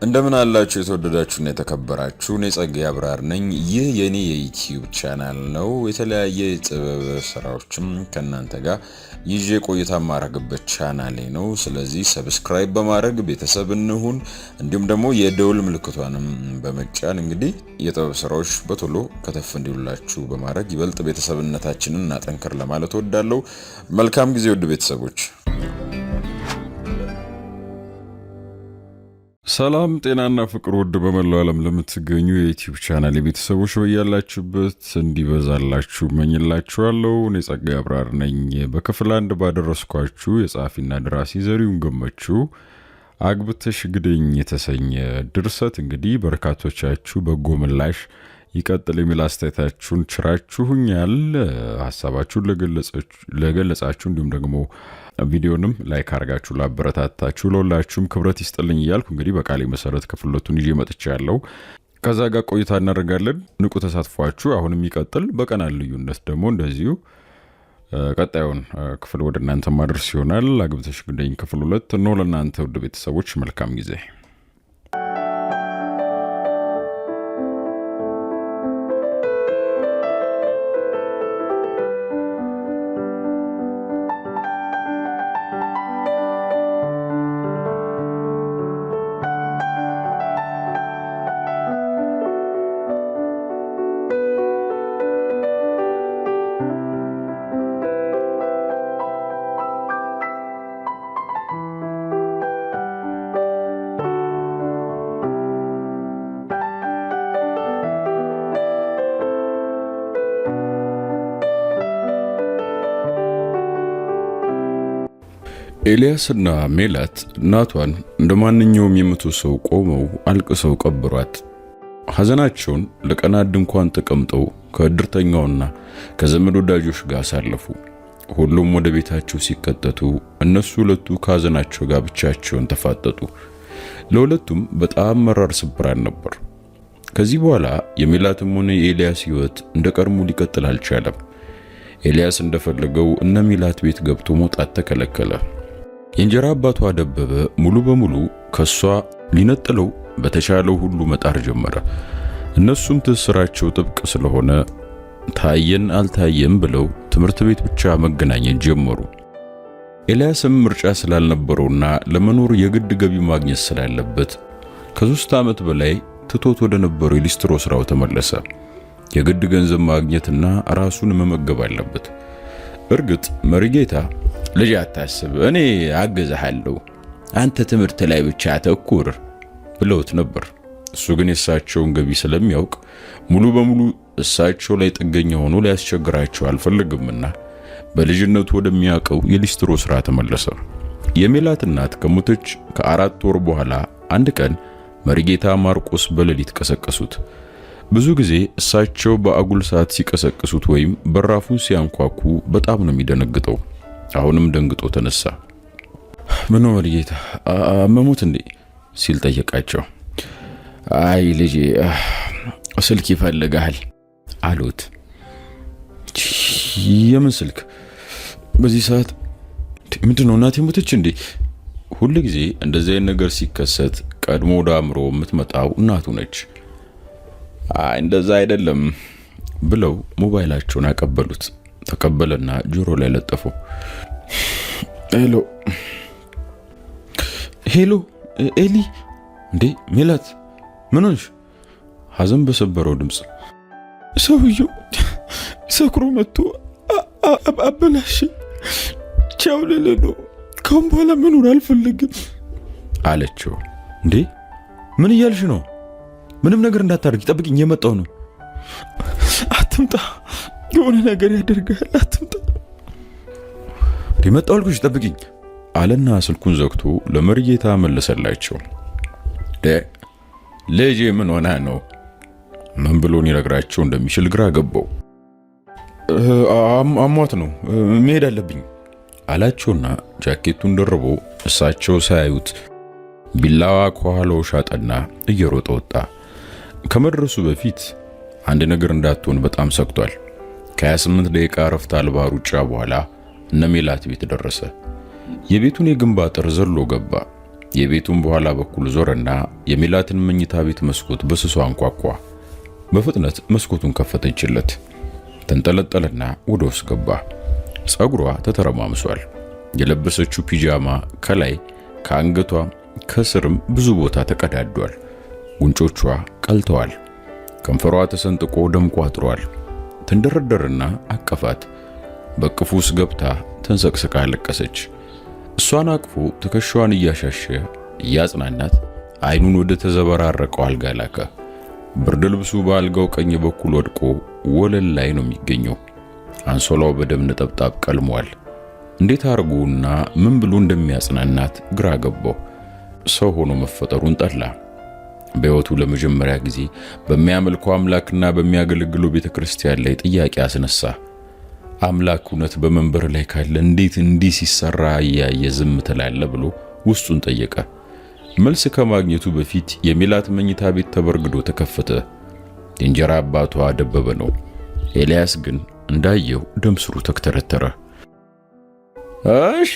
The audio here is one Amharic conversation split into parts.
እንደምን አላችሁ የተወደዳችሁና የተከበራችሁ እኔ ጸጋዬ አብራር ነኝ። ይህ የኔ የዩቲዩብ ቻናል ነው። የተለያየ የጥበብ ስራዎችም ከናንተ ጋር ይዤ ቆይታ ማረግበት ቻናሌ ነው። ስለዚህ ሰብስክራይብ በማድረግ ቤተሰብ እንሁን። እንዲሁም ደግሞ የደውል ምልክቷንም በመጫን እንግዲህ የጥበብ ስራዎች በቶሎ ከተፍ እንዲሉላችሁ በማድረግ ይበልጥ ቤተሰብነታችንን እናጠንክር ለማለት እወዳለሁ። መልካም ጊዜ ውድ ቤተሰቦች። ሰላም ጤናና ፍቅር ውድ በመላው ዓለም ለምትገኙ የዩቲዩብ ቻናል የቤተሰቦች በያላችሁበት እንዲበዛላችሁ እመኝላችኋለሁ። እኔ ጸጋዬ አብራር ነኝ። በክፍል 1 ባደረስኳችሁ የጸሐፊና ደራሲ ዘሪሁን ገመቹ አግብተሽ ግደኝ የተሰኘ ድርሰት እንግዲህ በርካቶቻችሁ በጎ ምላሽ ይቀጥል የሚል አስተያየታችሁን ችራችሁኛል። ሐሳባችሁን ለገለጻችሁ እንዲሁም ደግሞ ቪዲዮንም ላይክ አድርጋችሁ ላበረታታችሁ ለሁላችሁም ክብረት ይስጥልኝ እያልኩ እንግዲህ በቃሌ መሰረት ክፍል 2ን ይዤ መጥቻለሁ። ከዛ ጋር ቆይታ እናደርጋለን። ንቁ ተሳትፏችሁ አሁንም ይቀጥል። በቀናት ልዩነት ደግሞ እንደዚሁ ቀጣዩን ክፍል ወደ እናንተ ማድረስ ይሆናል። አግብተሽ ግደኝ ክፍል 2 ነው ለእናንተ ውድ ቤተሰቦች። መልካም ጊዜ። ኤልያስና ሜላት እናቷን እንደማንኛውም የሞተ ሰው ቆመው አልቅሰው ቀብሯት። ሐዘናቸውን ለቀናት ድንኳን ተቀምጠው ከእድርተኛውና ከዘመድ ወዳጆች ጋር አሳለፉ። ሁሉም ወደ ቤታቸው ሲከተቱ እነሱ ሁለቱ ከሐዘናቸው ጋር ብቻቸውን ተፋጠጡ። ለሁለቱም በጣም መራር ስብራት ነበር። ከዚህ በኋላ የሜላትም ሆነ የኤልያስ ሕይወት እንደቀድሞ ሊቀጥል አልቻለም። ኤልያስ እንደፈለገው እነ ሜላት ቤት ገብቶ መውጣት ተከለከለ። የእንጀራ አባቷ ደበበ ሙሉ በሙሉ ከሷ ሊነጥለው በተቻለው ሁሉ መጣር ጀመረ። እነሱም ትስራቸው ጥብቅ ስለሆነ ታየን አልታየም ብለው ትምህርት ቤት ብቻ መገናኘት ጀመሩ። ኤልያስም ምርጫ ስላልነበረውና ለመኖር የግድ ገቢ ማግኘት ስላለበት ከ3 ዓመት በላይ ትቶት ወደ ነበረው የሊስትሮ ስራው ተመለሰ። የግድ ገንዘብ ማግኘትና ራሱን መመገብ አለበት። እርግጥ መሪጌታ ልጅ አታስብ፣ እኔ አገዛሃለሁ፣ አንተ ትምህርት ላይ ብቻ ተኩር ብለውት ነበር። እሱ ግን የእሳቸውን ገቢ ስለሚያውቅ ሙሉ በሙሉ እሳቸው ላይ ጥገኛ ሆኖ ሊያስቸግራቸው አልፈልግምና በልጅነቱ ወደሚያውቀው የሊስትሮ ስራ ተመለሰ። የሜላት እናት ከሞተች ከ4 ወር በኋላ አንድ ቀን መሪጌታ ማርቆስ በሌሊት ቀሰቀሱት። ብዙ ጊዜ እሳቸው በአጉል ሰዓት ሲቀሰቅሱት ወይም በራፉን ሲያንኳኩ በጣም ነው የሚደነግጠው። አሁንም ደንግጦ ተነሳ። ምን ነው መሪጌታ አመሙት እንዴ ሲል ጠየቃቸው። አይ ልጄ ስልክ ይፈልጋል አሉት። የምን ስልክ በዚህ ሰዓት? ምንድነው እናቴ ሞተች እንዴ? ሁሉ ጊዜ እንደዚህ አይነት ነገር ሲከሰት ቀድሞ ወደ አእምሮ የምትመጣው እናቱ ነች። አይ እንደዛ አይደለም ብለው ሞባይላቸውን አቀበሉት። ተቀበለና ጆሮ ላይ ለጠፉ። ሄሎ ኤሊ። እንዴ ሜላት ምን ሆንሽ? ሐዘን በሰበረው ድምጽ ሰውየው ሰክሮ መጥቶ አበላሽ። ቻው ለለሎ ካሁን በኋላ መኖር አልፈልግም አለችው። እንዴ ምን እያልሽ ነው? ምንም ነገር እንዳታደርጊ ጠብቂኝ፣ የመጣው ነው። አትምጣ፣ የሆነ ነገር ያደርጋል፣ አትምጣ። የመጣው ልኩሽ ጠብቂኝ አለና ስልኩን ዘግቶ ለመሪጌታ መለሰላቸው። ልጄ ምን ሆነ ነው? ምን ብሎን ይነግራቸው እንደሚችል ግራ ገባው። አሟት ነው መሄድ አለብኝ አላቸውና ጃኬቱን ደርቦ እሳቸው ሳያዩት ቢላዋ ከኋላው ሻጠና እየሮጠ ወጣ። ከመድረሱ በፊት አንድ ነገር እንዳትሆን በጣም ሰግቷል። ከ28 ደቂቃ ረፍት አልባ ሩጫ በኋላ እነ ሜላት ቤት ደረሰ። የቤቱን የግንብ አጥር ዘሎ ገባ። የቤቱን በኋላ በኩል ዞረና የሜላትን መኝታ ቤት መስኮት በስሱ አንኳኳ። በፍጥነት መስኮቱን ከፈተችለት። ተንጠለጠለና ወደ ውስጥ ገባ። ጸጉሯ ተተረማምሷል። የለበሰችው ፒጃማ ከላይ ከአንገቷ ከስርም ብዙ ቦታ ተቀዳዷል። ጉንጮቿ ቀልተዋል። ከንፈሯ ተሰንጥቆ ደም ቋጥሯል። ተንደረደረና አቀፋት። በቅፉ ውስጥ ገብታ ተንሰቅስቃ አለቀሰች። እሷን አቅፎ ትከሻዋን እያሻሸ እያጽናናት አይኑን ወደ ተዘበራረቀው አልጋ ላከ። ብርድ ልብሱ በአልጋው ቀኝ በኩል ወድቆ ወለል ላይ ነው የሚገኘው። አንሶላው በደም ነጠብጣብ ቀልሟል። እንዴት አርጎና ምን ብሎ እንደሚያጽናናት ግራ ገባው። ሰው ሆኖ መፈጠሩን ጠላ። በሕይወቱ ለመጀመሪያ ጊዜ በሚያመልከው አምላክና በሚያገለግለው ቤተክርስቲያን ላይ ጥያቄ አስነሳ። አምላክ እውነት በመንበር ላይ ካለ እንዴት እንዲህ ሲሰራ ያየ ዝም ትላለህ ብሎ ውስጡን ጠየቀ። መልስ ከማግኘቱ በፊት የሜላት መኝታ ቤት ተበርግዶ ተከፈተ። የእንጀራ አባቷ ደበበ ነው። ኤልያስ ግን እንዳየው ደም ስሩ ተክተረተረ። እሺ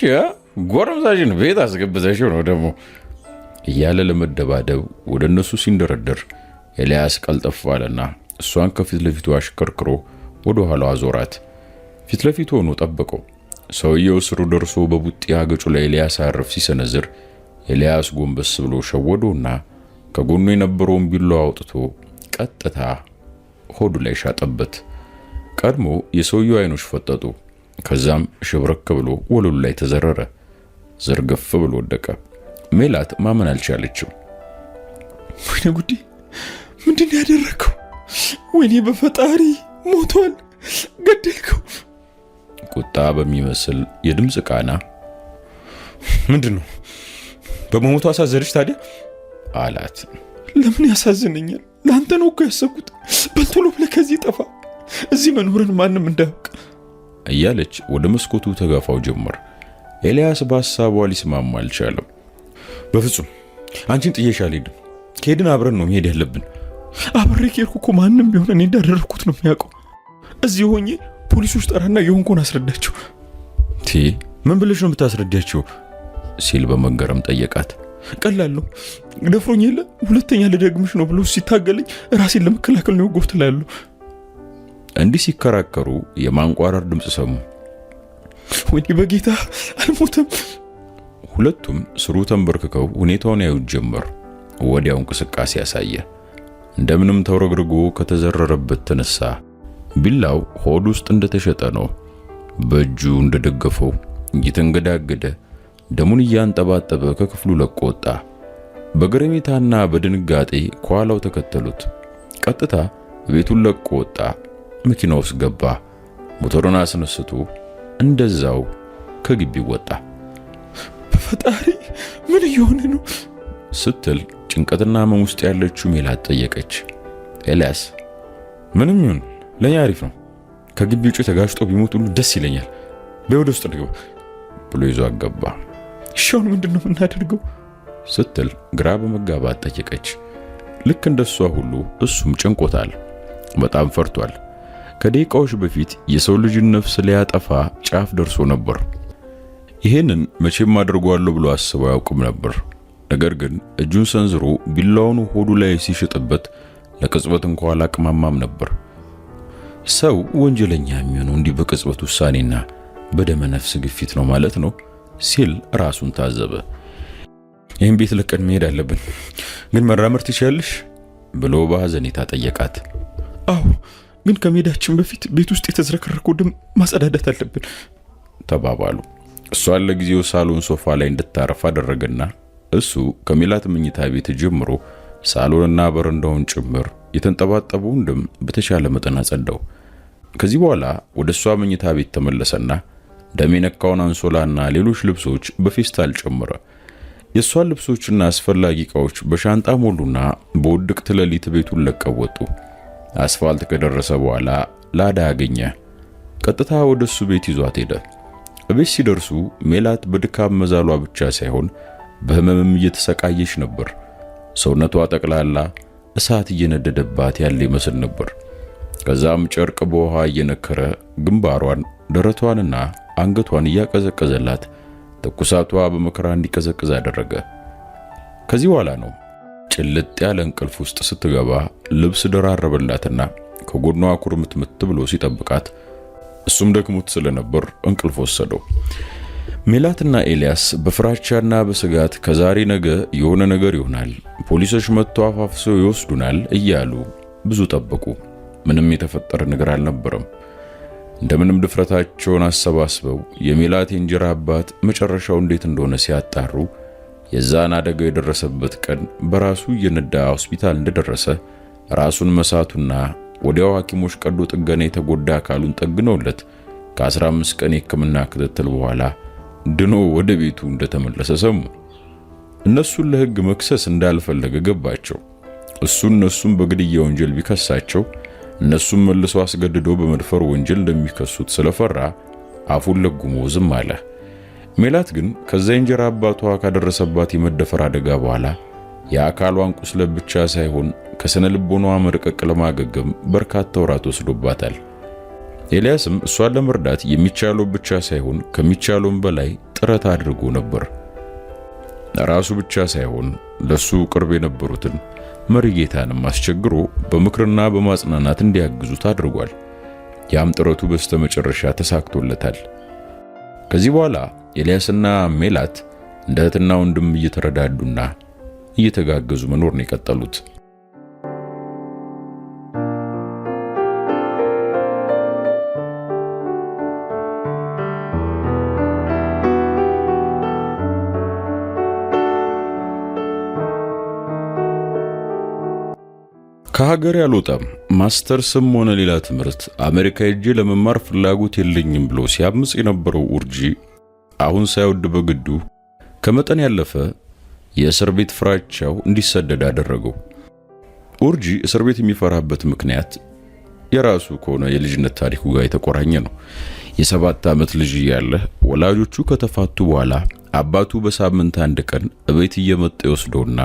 ጎረምሳሽን ቤት አስገብተሽው ነው ደግሞ እያለ ለመደባደብ ወደ እነሱ ሲንደረደር ኤልያስ ቀልጠፍ አለና እሷን ከፊት ለፊቱ አሽከርክሮ ወደ ኋላው አዞራት። ፊት ለፊቱ ሆኖ ጠበቀው። ሰውየው ስሩ ደርሶ በቡጢ አገጩ ላይ ኤልያስ አረፍ ሲሰነዝር ኤልያስ ጎንበስ ብሎ ሸወዶና ከጎኑ የነበረውን ቢላዋ አውጥቶ ቀጥታ ሆዱ ላይ ሻጠበት። ቀድሞ የሰውየው አይኖች ፈጠጡ። ከዛም ሽብረክ ብሎ ወለሉ ላይ ተዘረረ። ዘርገፍ ብሎ ወደቀ። ሜላት ማመን አልቻለችም። ወይኔ ጉዴ! ምንድን ያደረከው? ወይኔ በፈጣሪ ሞቷል፣ ገደልከው! ቁጣ በሚመስል የድምጽ ቃና ምንድነው? በመሞቱ አሳዘነች ታዲያ? አላት። ለምን ያሳዝነኛል? ለአንተ ነው እኮ ያሰብኩት። በልቶሎ ብለህ ከዚህ ጠፋ፣ እዚህ መኖርን ማንም እንዳያውቅ እያለች ወደ መስኮቱ ተጋፋው ጀመር። ኤልያስ በሐሳቧ ሊስማማ አልቻለም። በፍጹም አንቺን ጥዬሽ አልሄድም። ከሄድን አብረን ነው መሄድ ያለብን። አብሬ ከሄድኩ እኮ ማንም ቢሆን እኔ እንዳደረኩት ነው የሚያውቀው። እዚህ ሆኜ ፖሊሶች ጠራና የሆንኩን አስረዳቸው። ምን ብለሽ ነው የምታስረዳቸው? ሲል በመገረም ጠየቃት። ቀላል ነው፣ ደፍሮኝ የለ ሁለተኛ ልደግምሽ ነው ብሎ ሲታገለኝ ራሴን ለመከላከል ነው ጎፍት ላሉ። እንዲህ ሲከራከሩ የማንቋረር ድምጽ ሰሙ። ወይኔ በጌታ አልሞተም። ሁለቱም ስሩ ተንበርክከው ሁኔታውን ያዩት ጀመር። ወዲያው እንቅስቃሴ ያሳየ። እንደምንም ተወረግርጎ ከተዘረረበት ተነሳ። ቢላው ሆድ ውስጥ እንደተሸጠ ነው። በእጁ እንደደገፈው እየተንገዳገደ ደሙን እያንጠባጠበ ከክፍሉ ለቆ ወጣ። በግርምታና በድንጋጤ ከኋላው ተከተሉት። ቀጥታ ቤቱን ለቆ ወጣ። መኪና ውስጥ ገባ። ሞተሩን አስነስቶ እንደዛው ከግቢው ወጣ። በፈጣሪ ምን እየሆነ ነው ስትል ጭንቀትና ህመም ውስጥ ያለችው ሜላት ጠየቀች። ኤልያስ ምንም ይሁን ለኛ አሪፍ ነው። ከግቢው ውጭ ተጋጭቶ ቢሞት ሁሉ ደስ ይለኛል። በወደ ውስጥ ልግባ ብሎ ይዞ አገባ። ሻውን ምንድነው የምናደርገው ስትል ግራ በመጋባት ጠየቀች። ልክ እንደሷ ሁሉ እሱም ጭንቆታል። በጣም ፈርቷል። ከደቂቃዎች በፊት የሰው ልጅ ነፍስ ሊያጠፋ ጫፍ ደርሶ ነበር። ይሄንን መቼም አድርጓለሁ ብሎ አስበው ያውቅም ነበር። ነገር ግን እጁን ሰንዝሮ ቢላውን ሆዱ ላይ ሲሽጥበት ለቅጽበት እንኳን አላቅማማም ነበር። ሰው ወንጀለኛ የሚሆነው እንዲህ በቅጽበት ውሳኔና በደመ ነፍስ ግፊት ነው ማለት ነው ሲል ራሱን ታዘበ። ይህን ቤት ለቀን መሄድ አለብን፣ ግን መራመድ ትችያለሽ ብሎ በሐዘኔታ ጠየቃት። አዎ፣ ግን ከመሄዳችን በፊት ቤት ውስጥ የተዝረከረከው ደም ማጸዳዳት አለብን ተባባሉ። እሷን ለጊዜው ሳሎን ሶፋ ላይ እንድታረፍ አደረገና እሱ ከሜላት መኝታ ቤት ጀምሮ ሳሎንና በረንዳውን ጭምር የተንጠባጠበውን ደም በተሻለ መጠን አጸዳው። ከዚህ በኋላ ወደ እሷ መኝታ ቤት ተመለሰና ደም የነካውን አንሶላና ሌሎች ልብሶች በፌስታል ጨመረ። የሷን ልብሶችና አስፈላጊ ዕቃዎች በሻንጣ ሞሉና በውድቅት ሌሊት ቤቱን ለቀው ወጡ። አስፋልት ከደረሰ በኋላ ላዳ አገኘ። ቀጥታ ወደሱ ቤት ይዟት ሄደ። እቤት ሲደርሱ ሜላት በድካም መዛሏ ብቻ ሳይሆን በህመምም እየተሰቃየች ነበር። ሰውነቷ ጠቅላላ እሳት እየነደደባት ያለ ይመስል ነበር። ከዛም ጨርቅ በውሃ እየነከረ ግንባሯን፣ ደረቷንና አንገቷን እያቀዘቀዘላት ትኩሳቷ በመከራ እንዲቀዘቅዝ አደረገ። ከዚህ በኋላ ነው ጭልጥ ያለ እንቅልፍ ውስጥ ስትገባ ልብስ ደራረበላትና ከጎኗ ኩርምትምት ብሎ ሲጠብቃት እሱም ደክሞት ስለነበር እንቅልፍ ወሰደው። ሜላትና ኤልያስ በፍራቻና በስጋት ከዛሬ ነገ የሆነ ነገር ይሆናል፣ ፖሊሶች መጥተው አፋፍሰው ይወስዱናል እያሉ ብዙ ጠበቁ። ምንም የተፈጠረ ነገር አልነበረም። እንደምንም ድፍረታቸውን አሰባስበው የሜላት የእንጀራ አባት መጨረሻው እንዴት እንደሆነ ሲያጣሩ የዛን አደጋ የደረሰበት ቀን በራሱ እየነዳ ሆስፒታል እንደደረሰ ራሱን መሳቱና ወዲያው ሐኪሞች ቀዶ ጥገና የተጎዳ አካሉን ጠግነውለት ከ15 ቀን የሕክምና ክትትል በኋላ ድኖ ወደ ቤቱ እንደተመለሰ ሰሙ። እነሱን ለሕግ መክሰስ እንዳልፈለገ ገባቸው። እነሱም በግድያ ወንጀል ቢከሳቸው እነሱም መልሶ አስገድዶ በመድፈር ወንጀል እንደሚከሱት ስለፈራ አፉን ለጉሞ ዝም አለ። ሜላት ግን ከዛ የእንጀራ አባቷ ካደረሰባት የመደፈር አደጋ በኋላ የአካሏን ቁስለት ብቻ ሳይሆን ከስነ ልቦናዋ መርቀቅ ለማገገም በርካታ ወራት ወስዶባታል። ኤልያስም እሷን ለመርዳት የሚቻለው ብቻ ሳይሆን ከሚቻለውም በላይ ጥረት አድርጎ ነበር። ራሱ ብቻ ሳይሆን ለሱ ቅርብ የነበሩትን መሪጌታንም አስቸግሮ በምክርና በማጽናናት እንዲያግዙት አድርጓል። ያም ጥረቱ በስተመጨረሻ ተሳክቶለታል። ከዚህ በኋላ ኤልያስና ሜላት እንደ እህትና ወንድም እየተረዳዱና እየተጋገዙ መኖር ነው የቀጠሉት። ከሀገር ያልወጣም ማስተርስም ሆነ ሌላ ትምህርት አሜሪካ ሄጄ ለመማር ፍላጎት የለኝም ብሎ ሲያምጽ የነበረው ኡርጂ አሁን ሳይወድ በግዱ ከመጠን ያለፈ የእስር ቤት ፍራቻው እንዲሰደድ አደረገው። ኡርጂ እስር ቤት የሚፈራበት ምክንያት የራሱ ከሆነ የልጅነት ታሪኩ ጋር የተቆራኘ ነው። የ7 ዓመት ልጅ ያለ ወላጆቹ ከተፋቱ በኋላ አባቱ በሳምንት አንድ ቀን እቤት እየመጣ ይወስደውና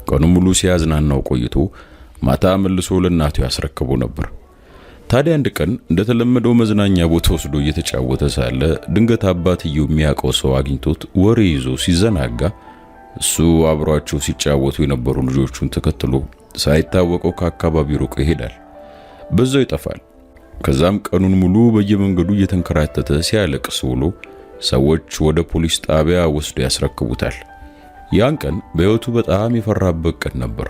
ቀኑ ሙሉ ሲያዝናናው ቆይቶ ማታ መልሶ ለእናቱ ያስረክበው ነበር። ታዲያ አንድ ቀን እንደተለመደው መዝናኛ ቦታ ወስዶ እየተጫወተ ሳለ ድንገት አባትየው የሚያውቀው ሰው አግኝቶት ወሬ ይዞ ሲዘናጋ እሱ አብሯቸው ሲጫወቱ የነበሩ ልጆቹን ተከትሎ ሳይታወቀው ከአካባቢው ሩቅ ይሄዳል። በዛው ይጠፋል። ከዛም ቀኑን ሙሉ በየመንገዱ እየተንከራተተ ሲያለቅስ ውሎ ሰዎች ወደ ፖሊስ ጣቢያ ወስዶ ያስረክቡታል። ያን ቀን በሕይወቱ በጣም የፈራበት ቀን ነበር።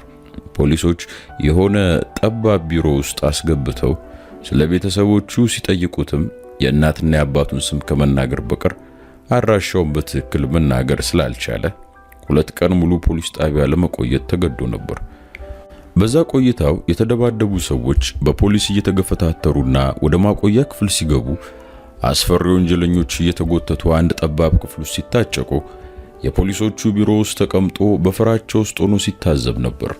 ፖሊሶች የሆነ ጠባብ ቢሮ ውስጥ አስገብተው ስለ ቤተሰቦቹ ሲጠይቁትም የእናትና የአባቱን ስም ከመናገር በቀር አድራሻውን በትክክል መናገር ስላልቻለ 2 ቀን ሙሉ ፖሊስ ጣቢያ ለመቆየት ተገዶ ነበር። በዛ ቆይታው የተደባደቡ ሰዎች በፖሊስ እየተገፈታተሩና ወደ ማቆያ ክፍል ሲገቡ አስፈሪ ወንጀለኞች እየተጎተቱ አንድ ጠባብ ክፍል ውስጥ ሲታጨቁ የፖሊሶቹ ቢሮ ውስጥ ተቀምጦ በፍራቻ ውስጥ ሆኖ ሲታዘብ ነበር።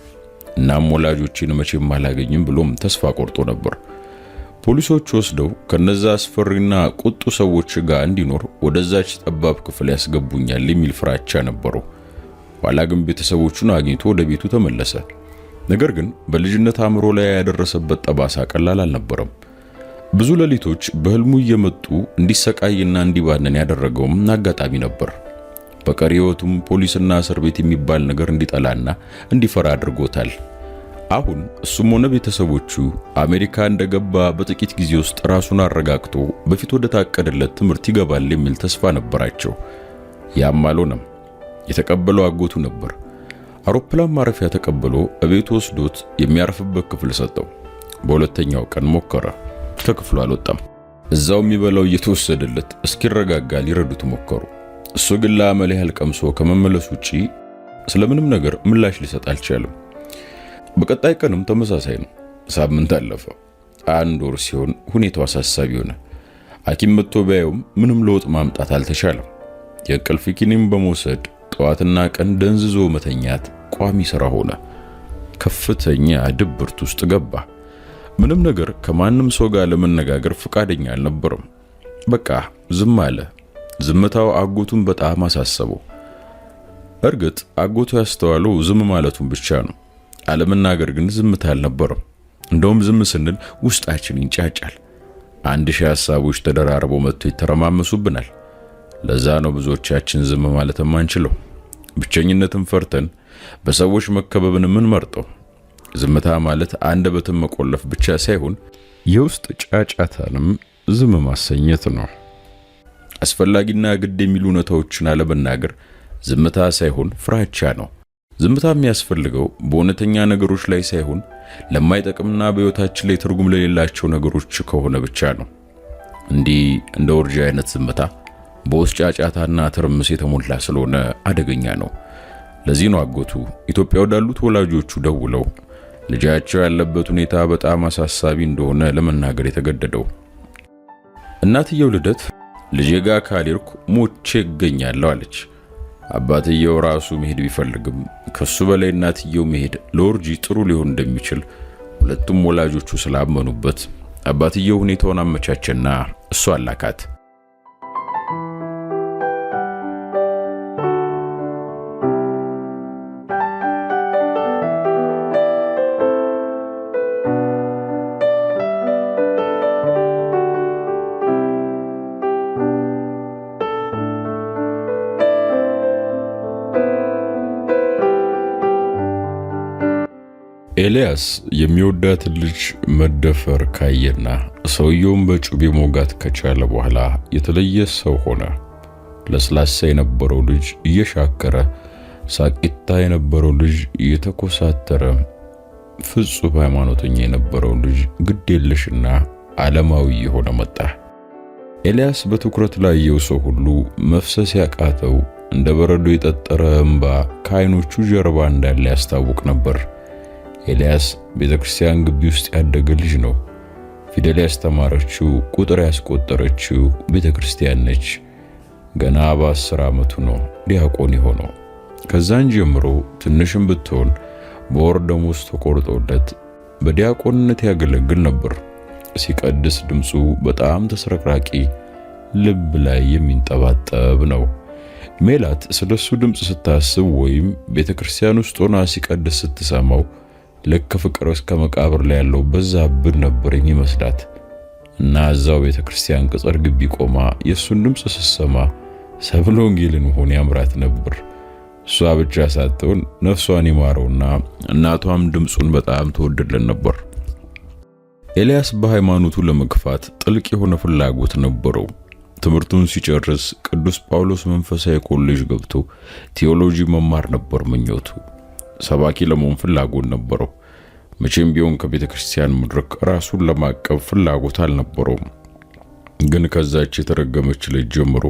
እናም ወላጆችን መቼም አላገኝም ብሎም ተስፋ ቆርጦ ነበር። ፖሊሶቹ ወስደው ከነዛ አስፈሪና ቁጡ ሰዎች ጋር እንዲኖር ወደዛች ጠባብ ክፍል ያስገቡኛል የሚል ፍራቻ ነበረው። ኋላ ግን ቤተሰቦቹን አግኝቶ ወደ ቤቱ ተመለሰ። ነገር ግን በልጅነት አእምሮ ላይ ያደረሰበት ጠባሳ ቀላል አልነበረም። ብዙ ሌሊቶች በህልሙ እየመጡ እንዲሰቃይና እንዲባነን ያደረገውም አጋጣሚ ነበር። በቀሪ ሕይወቱም ፖሊስና እስር ቤት የሚባል ነገር እንዲጠላና እንዲፈራ አድርጎታል። አሁን እሱም ሆነ ቤተሰቦቹ አሜሪካ እንደገባ በጥቂት ጊዜ ውስጥ ራሱን አረጋግቶ በፊት ወደ ታቀደለት ትምህርት ይገባል የሚል ተስፋ ነበራቸው። ያም አልሆነም። የተቀበለው አጎቱ ነበር። አውሮፕላን ማረፊያ ተቀብሎ እቤቱ ወስዶት የሚያርፍበት ክፍል ሰጠው። በሁለተኛው ቀን ሞከረ። ከክፍሉ አልወጣም። እዛው የሚበላው እየተወሰደለት እስኪረጋጋ ሊረዱት ሞከሩ። እሱ ግን ለአመል ያህል ቀምሶ ከመመለስ ውጪ ስለምንም ነገር ምላሽ ሊሰጥ አልቻለም። በቀጣይ ቀንም ተመሳሳይ ነው። ሳምንት አለፈ። 1 ወር ሲሆን ሁኔታው አሳሳቢ ሆነ። ሐኪም መጥቶ ቢያየውም ምንም ለውጥ ማምጣት አልተቻለም። የእንቅልፍ ኪኒን በመውሰድ ጠዋትና ቀን ደንዝዞ መተኛት ቋሚ ስራ ሆነ። ከፍተኛ ድብርት ውስጥ ገባ። ምንም ነገር ከማንም ሰው ጋር ለመነጋገር ፈቃደኛ አልነበረም። በቃ ዝም አለ። ዝምታው አጎቱን በጣም አሳሰበው። እርግጥ አጎቱ ያስተዋለው ዝም ማለቱን ብቻ ነው። አለመናገር ግን ዝምታ አልነበረም። እንደውም ዝም ስንል ውስጣችን ይንጫጫል። 1000 ሐሳቦች ተደራርበው መጥተው ይተረማመሱብናል። ለዛ ነው ብዙዎቻችን ዝም ማለት የማንችለው። ብቸኝነትን ፈርተን በሰዎች መከበብን ምን መርጠው? ዝምታ ማለት አንደበትን መቆለፍ ብቻ ሳይሆን የውስጥ ጫጫታንም ዝም ማሰኘት ነው። አስፈላጊና ግድ የሚሉ እውነታዎችን አለመናገር ዝምታ ሳይሆን ፍራቻ ነው። ዝምታ የሚያስፈልገው በእውነተኛ ነገሮች ላይ ሳይሆን ለማይጠቅምና በሕይወታችን ላይ ትርጉም ለሌላቸው ነገሮች ከሆነ ብቻ ነው። እንዲህ እንደ ወርጃ አይነት ዝምታ በውስጥ ጫጫታና ትርምስ የተሞላ ስለሆነ አደገኛ ነው። ለዚህ ነው አጎቱ ኢትዮጵያ ወዳሉት ወላጆቹ ደውለው ልጃቸው ያለበት ሁኔታ በጣም አሳሳቢ እንደሆነ ለመናገር የተገደደው። እናትየው ልደት ልጄ ጋር ካልሄድኩ ሞቼ እገኛለሁ አለች። አባትየው ራሱ መሄድ ቢፈልግም ከሱ በላይ እናትየው መሄድ ለወርጂ ጥሩ ሊሆን እንደሚችል ሁለቱም ወላጆቹ ስላመኑበት አባትየው ሁኔታውን አመቻቸና እሱ አላካት። ኤልያስ የሚወዳትን ልጅ መደፈር ካየና ሰውየውን በጩቤ ሞጋት ከቻለ በኋላ የተለየ ሰው ሆነ። ለስላሳ የነበረው ልጅ እየሻከረ፣ ሳቂታ የነበረው ልጅ እየተኮሳተረ፣ ፍጹም ሃይማኖተኛ የነበረው ልጅ ግዴለሽና ዓለማዊ የሆነ መጣ። ኤልያስ በትኩረት ላየው ሰው ሁሉ መፍሰስ ያቃተው እንደ በረዶ የጠጠረ እንባ ከዓይኖቹ ጀርባ እንዳለ ያስታውቅ ነበር። ኤልያስ ቤተክርስቲያን ግቢ ውስጥ ያደገ ልጅ ነው። ፊደል ያስተማረችው ቁጥር ያስቆጠረችው ቤተክርስቲያን ነች። ገና በ10 ዓመቱ ነው ዲያቆን የሆነው። ከዛን ጀምሮ ትንሽም ብትሆን በወር ደመወዝ ተቆርጦለት በዲያቆንነት ያገለግል ነበር። ሲቀድስ ድምፁ በጣም ተስረቅራቂ፣ ልብ ላይ የሚንጠባጠብ ነው። ሜላት ስለሱ ድምፅ ስታስብ ወይም ቤተክርስቲያን ውስጥ ሆና ሲቀድስ ስትሰማው ልክ ፍቅር እስከ መቃብር ላይ ያለው በዛብህ ነበር የሚመስላት እና እዛው ቤተክርስቲያን ቅጽር ግቢ ቆማ የሱን ድምፅ ስትሰማ ሰብለ ወንጌልን ሆነ ያምራት ነበር። እሷ ብቻ ሳትሆን ነፍሷን ይማረውና እናቷም ድምፁን በጣም ተወደደለን ነበር። ኤልያስ በሃይማኖቱ ለመግፋት ጥልቅ የሆነ ፍላጎት ነበረው። ትምህርቱን ሲጨርስ ቅዱስ ጳውሎስ መንፈሳዊ ኮሌጅ ገብቶ ቴዎሎጂ መማር ነበር ምኞቱ። ሰባኪ ለመሆን ፍላጎት ነበረው። መቼም ቢሆን ከቤተክርስቲያን መድረክ ራሱን ለማቀብ ፍላጎት አልነበረውም። ግን ከዛች የተረገመች ልጅ ጀምሮ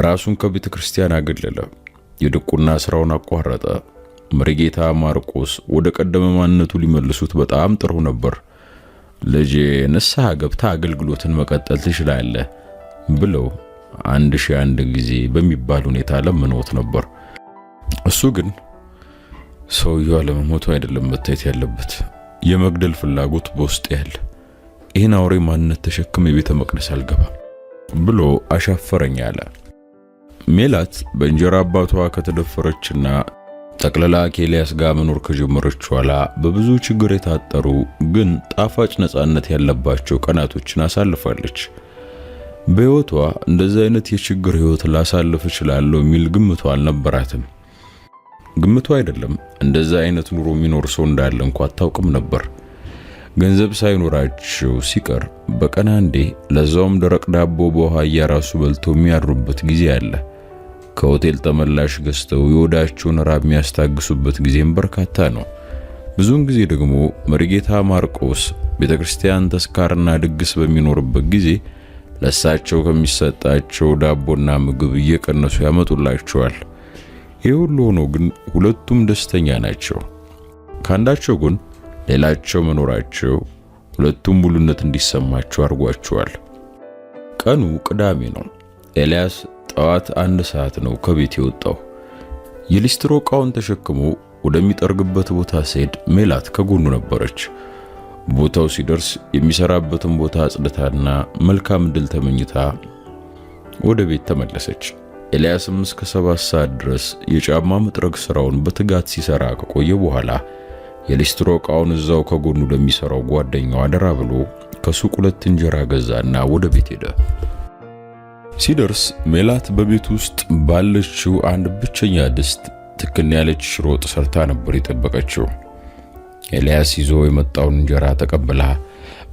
ራሱን ከቤተክርስቲያን አገለለ። የድቁና ስራውን አቋረጠ። መሪጌታ ማርቆስ ወደ ቀደመ ማንነቱ ሊመልሱት በጣም ጥሩ ነበር። ልጄ ንስሐ ገብታ አገልግሎትን መቀጠል ትችላለህ ብለው 1001 ጊዜ በሚባል ሁኔታ ለምኖት ነበር። እሱ ግን ሰውየው አለመሞቱ አይደለም መታየት ያለበት፣ የመግደል ፍላጎት በውስጥ ያለ። ይህን አውሬ ማንነት ተሸክም የቤተ መቅደስ አልገባም ብሎ አሻፈረኝ አለ። ሜላት በእንጀራ አባቷ ከተደፈረችና ጠቅላላ ከኤልያስ ጋር መኖር ከጀመረች በኋላ በብዙ ችግር የታጠሩ ግን ጣፋጭ ነፃነት ያለባቸው ቀናቶችን አሳልፋለች። በሕይወቷ እንደዚህ አይነት የችግር ሕይወት ላሳልፍ እችላለሁ የሚል ግምቷ አልነበራትም። ግምቷ አይደለም እንደዚህ አይነት ኑሮ የሚኖር ሰው እንዳለ እንኳን አታውቅም ነበር። ገንዘብ ሳይኖራቸው ሲቀር በቀን አንዴ ለዛውም ደረቅ ዳቦ በውሃ እያራሱ በልቶ የሚያድሩበት ጊዜ አለ። ከሆቴል ተመላሽ ገዝተው የወዳቸውን ራብ የሚያስታግሱበት ጊዜም በርካታ ነው። ብዙውን ጊዜ ደግሞ መሪጌታ ማርቆስ ቤተክርስቲያን ተስካርና ድግስ በሚኖርበት ጊዜ ለሳቸው ከሚሰጣቸው ዳቦና ምግብ እየቀነሱ ያመጡላቸዋል። ይህ ሁሉ ሆኖ ግን ሁለቱም ደስተኛ ናቸው። ካንዳቸው ጎን ሌላቸው መኖራቸው ሁለቱም ሙሉነት እንዲሰማቸው አድርጓቸዋል። ቀኑ ቅዳሜ ነው። ኤልያስ ጠዋት 1 ሰዓት ነው ከቤት የወጣው። የሊስትሮ ዕቃውን ተሸክሞ ወደሚጠርግበት ቦታ ሲሄድ ሜላት ከጎኑ ነበረች። ቦታው ሲደርስ የሚሰራበትን ቦታ አጽድታና መልካም ድል ተመኝታ ወደ ቤት ተመለሰች። ኤልያስም እስከ 7 ሰዓት ድረስ የጫማ መጥረግ ስራውን በትጋት ሲሰራ ከቆየ በኋላ የሊስትሮ ዕቃውን እዛው ከጎኑ ለሚሰራው ጓደኛው አደራ ብሎ ከሱቅ 2 እንጀራ ገዛና ወደ ቤት ሄደ። ሲደርስ ሜላት በቤት ውስጥ ባለችው አንድ ብቸኛ ድስት ትክን ያለች ሽሮ ወጥ ሰርታ ነበር የጠበቀችው። ኤልያስ ይዞ የመጣውን እንጀራ ተቀብላ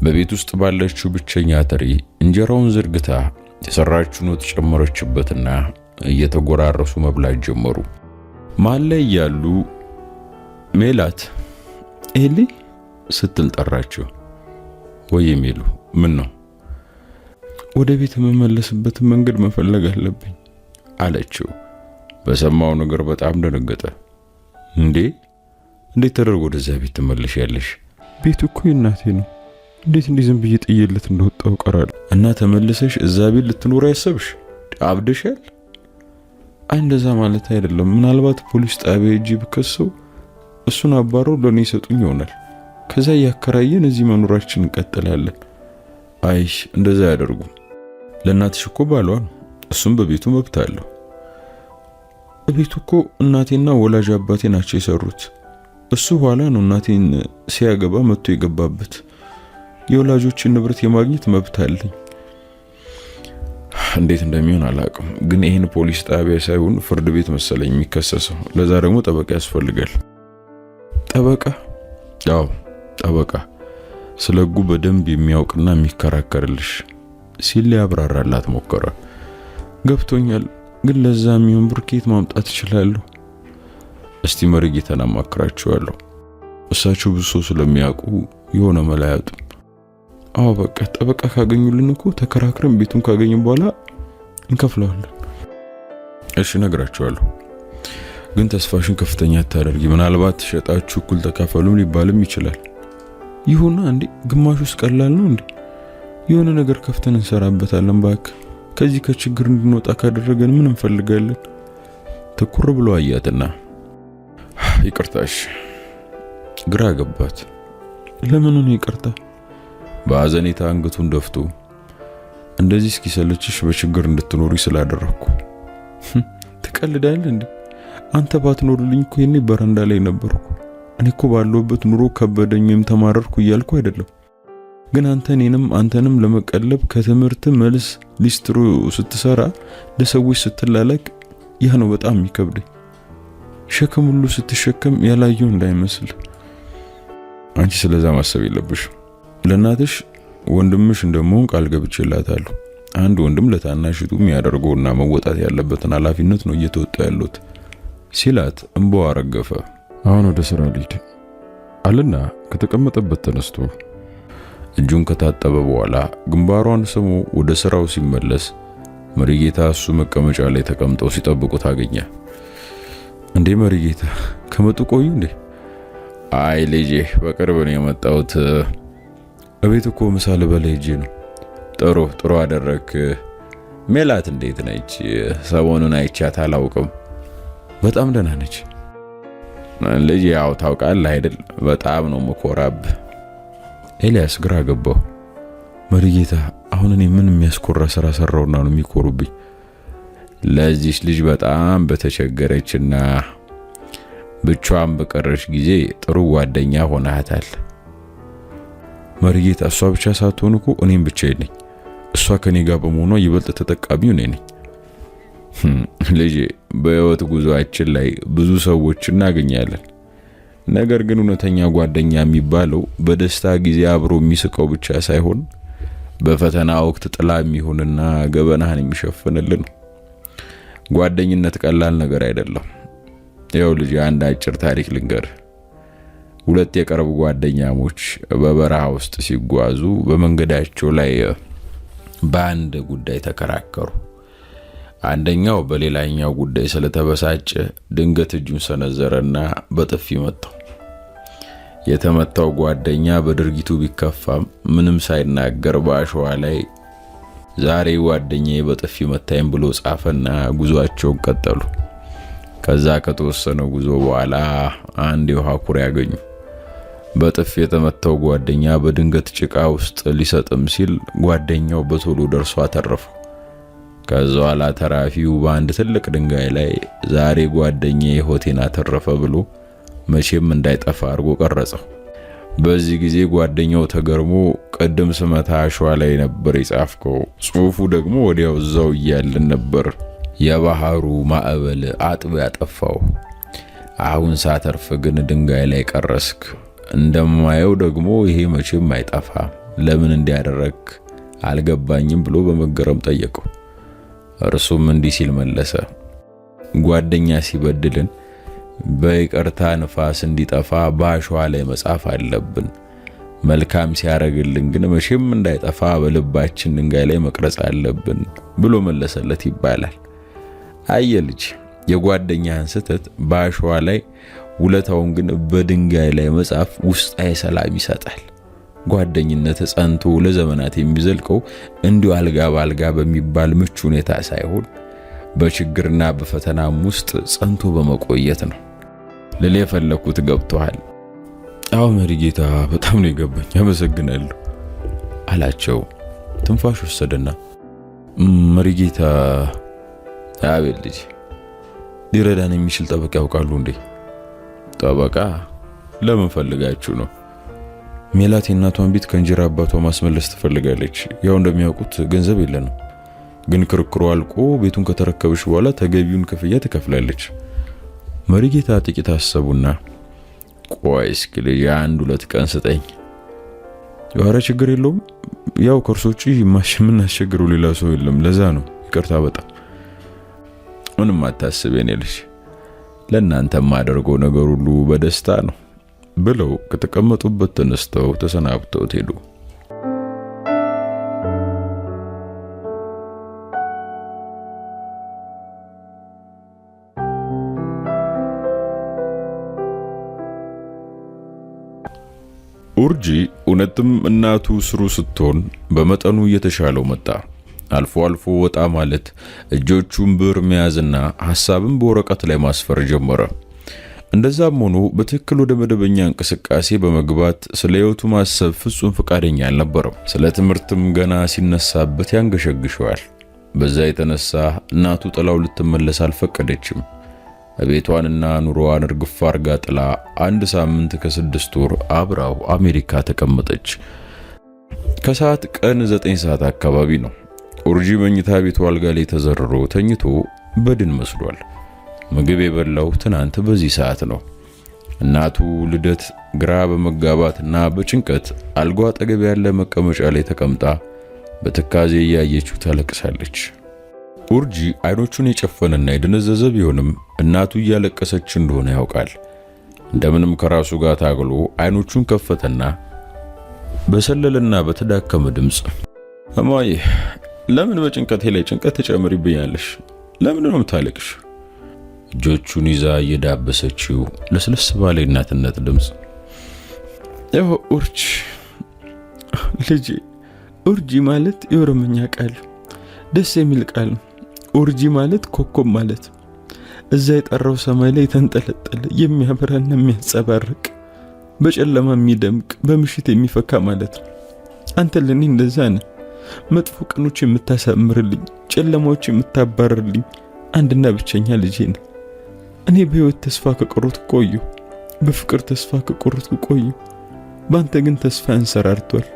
በቤት ውስጥ ባለችው ብቸኛ ትሪ እንጀራውን ዘርግታ የሰራችውን ወጥ ጨመረችበትና እየተጎራረሱ መብላት ጀመሩ። መሃል ላይ ያሉ ሜላት ኤሊ ስትል ጠራችው። ወይ ሜሉ፣ ምን ነው? ወደ ቤት የምመለስበት መንገድ መፈለግ አለብኝ አለችው። በሰማው ነገር በጣም ደነገጠ። እንዴት ተደርጎ ወደዛ ቤት ትመለሻለሽ? ቤቱ እኮ የእናቴ ነው። እንዴት ዝም ብዬ ጥዬለት እንደወጣው ቀራል? እና ተመልሰሽ እዛ ቤት ልትኖር ያሰብሽ? አብደሻል? አይ እንደዛ ማለት አይደለም። ምናልባት ፖሊስ ጣቢያ ሂጅ ብከሰው እሱን አባረው ለኔ ይሰጡኝ ይሆናል። ከዛ ያከራየን እዚህ መኖራችን እንቀጥላለን። አይሽ እንደዛ ያደርጉ። ለእናትሽ እኮ ባሏ ነው። እሱም በቤቱ መብት አለው። በቤቱ እኮ እናቴና ወላጅ አባቴ ናቸው የሰሩት። እሱ ኋላ ነው እናቴን ሲያገባ መጥቶ የገባበት። የወላጆችን ንብረት የማግኘት መብት አለኝ። እንዴት እንደሚሆን አላውቅም፣ ግን ይሄን ፖሊስ ጣቢያ ሳይሆን ፍርድ ቤት መሰለኝ የሚከሰሰው። ለዛ ደግሞ ጠበቃ ያስፈልጋል። ጠበቃ? አዎ ጠበቃ፣ ስለ ሕጉ በደንብ የሚያውቅና የሚከራከርልሽ ሲል ያብራራላት ሞከረ። ገብቶኛል፣ ግን ለዛ የሚሆን ብር ከየት ማምጣት እችላለሁ? እስቲ መሪጌታን አማክራቸዋለሁ። እሳቸው ብዙ ሰው ስለሚያውቁ የሆነ መላ ያጡ። አዎ በቃ ጠበቃ ካገኙልን እኮ ተከራክረን ቤቱን ካገኘን በኋላ እንከፍለዋለን። እሺ ነግራቸዋለሁ፣ ግን ተስፋሽን ከፍተኛ አታደርጊ። ምናልባት ሸጣችሁ እኩል ተካፈሉም ሊባልም ይችላል። ይሁና እንዴ፣ ግማሹስ ቀላል ነው እንዴ? የሆነ ነገር ከፍተን እንሰራበታለን። እባክህ ከዚህ ከችግር እንድንወጣ ካደረገን ምን እንፈልጋለን? ትኩር ብሎ አያትና ይቅርታሽ። ግራ ገባት። ለምን ነው ይቅርታ? በአዘኔታ አንገቱን ደፍቶ እንደዚህ እስኪሰለችሽ በችግር እንድትኖሪ ስላደረኩ። ትቀልዳለህ እንዴ? አንተ ባትኖርልኝ እኮ የኔ በረንዳ ላይ ነበርኩ። እኔ እኮ ባለውበት ኑሮ ከበደኝም ተማረርኩ እያልኩ አይደለም። ግን አንተንም ለመቀለብ ከትምህርት መልስ ሊስትሮ ስትሰራ ለሰዎች ስትላላክ ያ ነው በጣም የሚከብደኝ። ሸክም ሁሉ ስትሸከም ያላየው እንዳይመስል። አንቺ ስለዛ ማሰብ የለብሽም። ለእናትሽ ወንድምሽ እንደመሆን ቃል ገብቼላታለሁ። አንድ ወንድም ለታናሽቱ የሚያደርገውና መወጣት ያለበትን ኃላፊነት ነው እየተወጣ ያለሁት ሲላት እንባዋ ረገፈ። አሁን ወደ ስራ ልሂድ አለና ከተቀመጠበት ተነስቶ እጁን ከታጠበ በኋላ ግንባሯን ስሞ ወደ ስራው ሲመለስ መሪጌታ እሱ መቀመጫ ላይ ተቀምጠው ሲጠብቁት አገኘ። እንዴ መሪጌታ ከመጡ ቆዩ እንዴ? አይ ልጄ በቅርብ ነው የመጣሁት። እቤት እኮ ምሳ ልበላ ሄጄ ነው። ጥሩ አደረክ። ሜላት እንዴት ነች? ሰሞኑን አይቻት አላውቅም። በጣም ደህና ነች ልጄ። ያው ታውቃለህ አይደል? በጣም ነው መኮራብ። ኤልያስ ግራ ገባው። መሪጌታ አሁን እኔ ምን የሚያስኮራ ስራ ሰራውና ነው የሚኮሩብኝ? ለዚህ ልጅ በጣም በተቸገረችና ብቻዋን በቀረች ጊዜ ጥሩ ጓደኛ ሆነሃታል። መሪጌታ እሷ ብቻ ሳትሆን እኮ እኔም ብቻዬን ነኝ። እሷ ከኔ ጋር በመሆኗ ይበልጥ ተጠቃሚው እኔ ነኝ። ልጄ በህይወት ጉዞአችን ላይ ብዙ ሰዎች እናገኛለን። ነገር ግን እውነተኛ ጓደኛ የሚባለው በደስታ ጊዜ አብሮ የሚስቀው ብቻ ሳይሆን በፈተና ወቅት ጥላ የሚሆንና ገበናህን የሚሸፍንልን። ጓደኝነት ቀላል ነገር አይደለም። ያው ልጅ አንድ አጭር ታሪክ ልንገር። ሁለት የቅርብ ጓደኛሞች በበረሃ ውስጥ ሲጓዙ በመንገዳቸው ላይ በአንድ ጉዳይ ተከራከሩ። አንደኛው በሌላኛው ጉዳይ ስለተበሳጨ ድንገት እጁን ሰነዘረና በጥፊ መታው። የተመታው ጓደኛ በድርጊቱ ቢከፋም ምንም ሳይናገር በአሸዋ ላይ ዛሬ ጓደኛዬ በጥፊ መታኝ ብሎ ጻፈና ጉዟቸውን ቀጠሉ። ከዛ ከተወሰነ ጉዞ በኋላ አንድ የውሃ ኩሬ ያገኙ። በጥፊ የተመታው ጓደኛ በድንገት ጭቃ ውስጥ ሊሰጥም ሲል ጓደኛው በቶሎ ደርሶ አተረፈው። ከዛው ኋላ ተራፊው በአንድ ትልቅ ድንጋይ ላይ ዛሬ ጓደኛዬ ሆቴን አተረፈ ብሎ መቼም እንዳይጠፋ አድርጎ ቀረጸው። በዚህ ጊዜ ጓደኛው ተገርሞ ቀደም ስመታ አሸዋ ላይ ነበር የጻፍከው፣ ጽሑፉ ደግሞ ወዲያው እዛው እያልን ነበር የባህሩ ማዕበል አጥቦ ያጠፋው። አሁን ሳተርፍ ግን ድንጋይ ላይ ቀረስክ። እንደማየው ደግሞ ይሄ መቼም አይጠፋም። ለምን እንዲያደረክ አልገባኝም ብሎ በመገረም ጠየቀው። እርሱም እንዲህ ሲል መለሰ። ጓደኛ ሲበድልን በይቅርታ ንፋስ እንዲጠፋ በአሸዋ ላይ መጻፍ አለብን። መልካም ሲያረግልን ግን መቼም እንዳይጠፋ በልባችን ድንጋይ ላይ መቅረጽ አለብን ብሎ መለሰለት ይባላል። አየ ልጅ የጓደኛህን ስህተት በአሸዋ ላይ ውለታውን ግን በድንጋይ ላይ መጻፍ ውስጣዊ ሰላም ይሰጣል። ጓደኝነት ጸንቶ ለዘመናት የሚዘልቀው እንዲሁ አልጋ ባልጋ በሚባል ምቹ ሁኔታ ሳይሆን በችግርና በፈተናም ውስጥ ጸንቶ በመቆየት ነው። ለሌ የፈለኩት ገብቶሃል? አዎ መሪጌታ፣ በጣም ነው የገባኝ፣ አመሰግናለሁ አላቸው። ትንፋሽ ወሰደና መሪጌታ፣ አቤት ልጅ፣ ሊረዳን የሚችል ጠበቃ ያውቃሉ እንዴ? ጠበቃ? ለምን ፈልጋችሁ ነው? ሜላት የእናቷን ቤት ከእንጀራ አባቷ ማስመለስ ትፈልጋለች። ያው እንደሚያውቁት ገንዘብ የለንም፣ ግን ክርክሩ አልቆ ቤቱን ከተረከበች በኋላ ተገቢውን ክፍያ ትከፍላለች። መሪጌታ ጥቂት አሰቡና ቆይ እስኪ ልጅ 1-2 ቀን ስጠኝ። ኧረ ችግር የለውም፣ ያው ከርሶቹ የምናስቸግረው ሌላ ሰው የለም፣ ለዛ ነው። ይቅርታ በጣም ምንም አታስብ የኔ ልጅ፣ ለእናንተ ማደርገው ነገር ሁሉ በደስታ ነው ብለው ከተቀመጡበት ተነስተው ተሰናብተውት ሄዱ። ኡርጂ እውነትም እናቱ ስሩ ስትሆን በመጠኑ እየተሻለው መጣ። አልፎ አልፎ ወጣ ማለት፣ እጆቹን ብዕር መያዝና ሐሳብን በወረቀት ላይ ማስፈር ጀመረ። እንደዛም ሆኖ በትክክል ወደ መደበኛ እንቅስቃሴ በመግባት ስለ ሕይወቱ ማሰብ ፍጹም ፈቃደኛ አልነበረም። ስለ ትምህርትም ገና ሲነሳበት ያንገሸግሸዋል። በዛ የተነሳ እናቱ ጥላው ልትመለስ አልፈቀደችም። ቤቷንና ኑሮዋን እርግፍ አርጋ ጥላ 1 ሳምንት ከ6 ወር አብራው አሜሪካ ተቀመጠች። ከሰዓት ቀን 9 ሰዓት አካባቢ ነው። ኡርጂ መኝታ ቤቱ አልጋ ላይ ተዘርሮ ተኝቶ በድን መስሏል። ምግብ የበላው ትናንት በዚህ ሰዓት ነው። እናቱ ልደት ግራ በመጋባትና በጭንቀት አልጋው አጠገብ ያለ መቀመጫ ላይ ተቀምጣ በትካዜ እያየችው ታለቅሳለች። ኡርጂ አይኖቹን የጨፈነና የደነዘዘ ቢሆንም እናቱ እያለቀሰች እንደሆነ ያውቃል። እንደምንም ከራሱ ጋር ታግሎ አይኖቹን ከፈተና በሰለለና በተዳከመ ድምጽ እማዬ፣ ለምን በጭንቀቴ ላይ ጭንቀት ተጨምሪብኛለሽ? ለምን ነው የምታለቅሽ? እጆቹን ይዛ እየዳበሰችው ለስለስ ባለ እናትነት ድምጽ ያው ኡርጂ ልጄ፣ ኡርጂ ማለት የኦሮምኛ ቃል ደስ የሚል ቃል ነው። ኡርጂ ማለት ኮከብ ማለት፣ እዛ የጠራው ሰማይ ላይ የተንጠለጠለ የሚያበራና የሚያንጸባርቅ በጨለማ የሚደምቅ በምሽት የሚፈካ ማለት ነው። አንተ ለኔ እንደዛ ነህ። መጥፎ ቀኖች የምታሳምርልኝ፣ ጨለማዎች የምታባርልኝ አንድና ብቸኛ ልጄ ነህ። እኔ በህይወት ተስፋ ከቆረጥኩ ቆየሁ፣ በፍቅር ተስፋ ከቆረጥኩ ቆየሁ። ባንተ ግን ተስፋ አንሰራርቷል።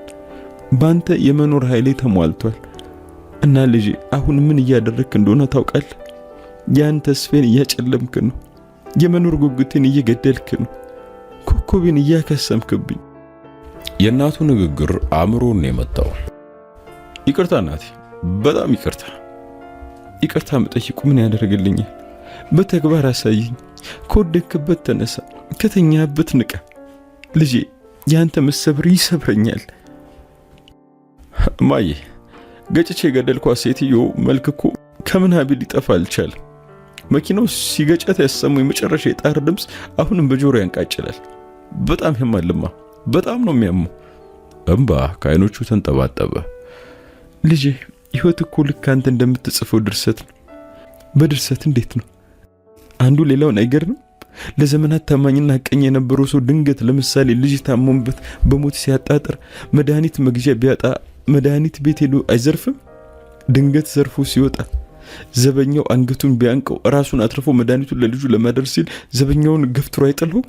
ባንተ የመኖር ኃይሌ ተሟልቷል። እና ልጄ አሁን ምን እያደረክ እንደሆነ ታውቃለህ? ያን ተስፋን እያጨለምክ ነው። የመኖር ጉጉቴን እየገደልክ ነው። ኮከቤን እያከሰምክብኝ። የእናቱ ንግግር አእምሮን ነው የመታው። ይቅርታ እናቴ፣ በጣም ይቅርታ። ይቅርታ መጠየቁ ምን ያደርግልኛል? በተግባር አሳየኝ። ከወደክበት ተነሳ፣ ከተኛበት ንቃ። ልጄ ያንተ መሰበር ይሰብረኛል። ማዬ፣ ገጭቼ የገደልኳት ሴትዮ መልክ እኮ ከምናቤ ሊጠፋ አልቻለም። መኪናው ሲገጨት ያሰማው የመጨረሻ የጣር ድምፅ አሁንም በጆሮ ያንቃጭላል። በጣም ያማልማ፣ በጣም ነው የሚያመው። እንባ ከዓይኖቹ ተንጠባጠበ። ልጄ ህይወት እኮ ልክ አንተ እንደምትጽፈው ድርሰት ነው። በድርሰት እንዴት ነው አንዱ ሌላውን አይገርም? ለዘመናት ታማኝና ሐቀኛ የነበረው ሰው ድንገት ለምሳሌ ልጅ ታሞበት በሞት ሲያጣጥር መድኃኒት መግዣ ቢያጣ መድኃኒት ቤት ሄዶ አይዘርፍም? ድንገት ዘርፎ ሲወጣ ዘበኛው አንገቱን ቢያንቀው ራሱን አትርፎ መድኃኒቱን ለልጁ ለማድረስ ሲል ዘበኛውን ገፍትሮ አይጥለው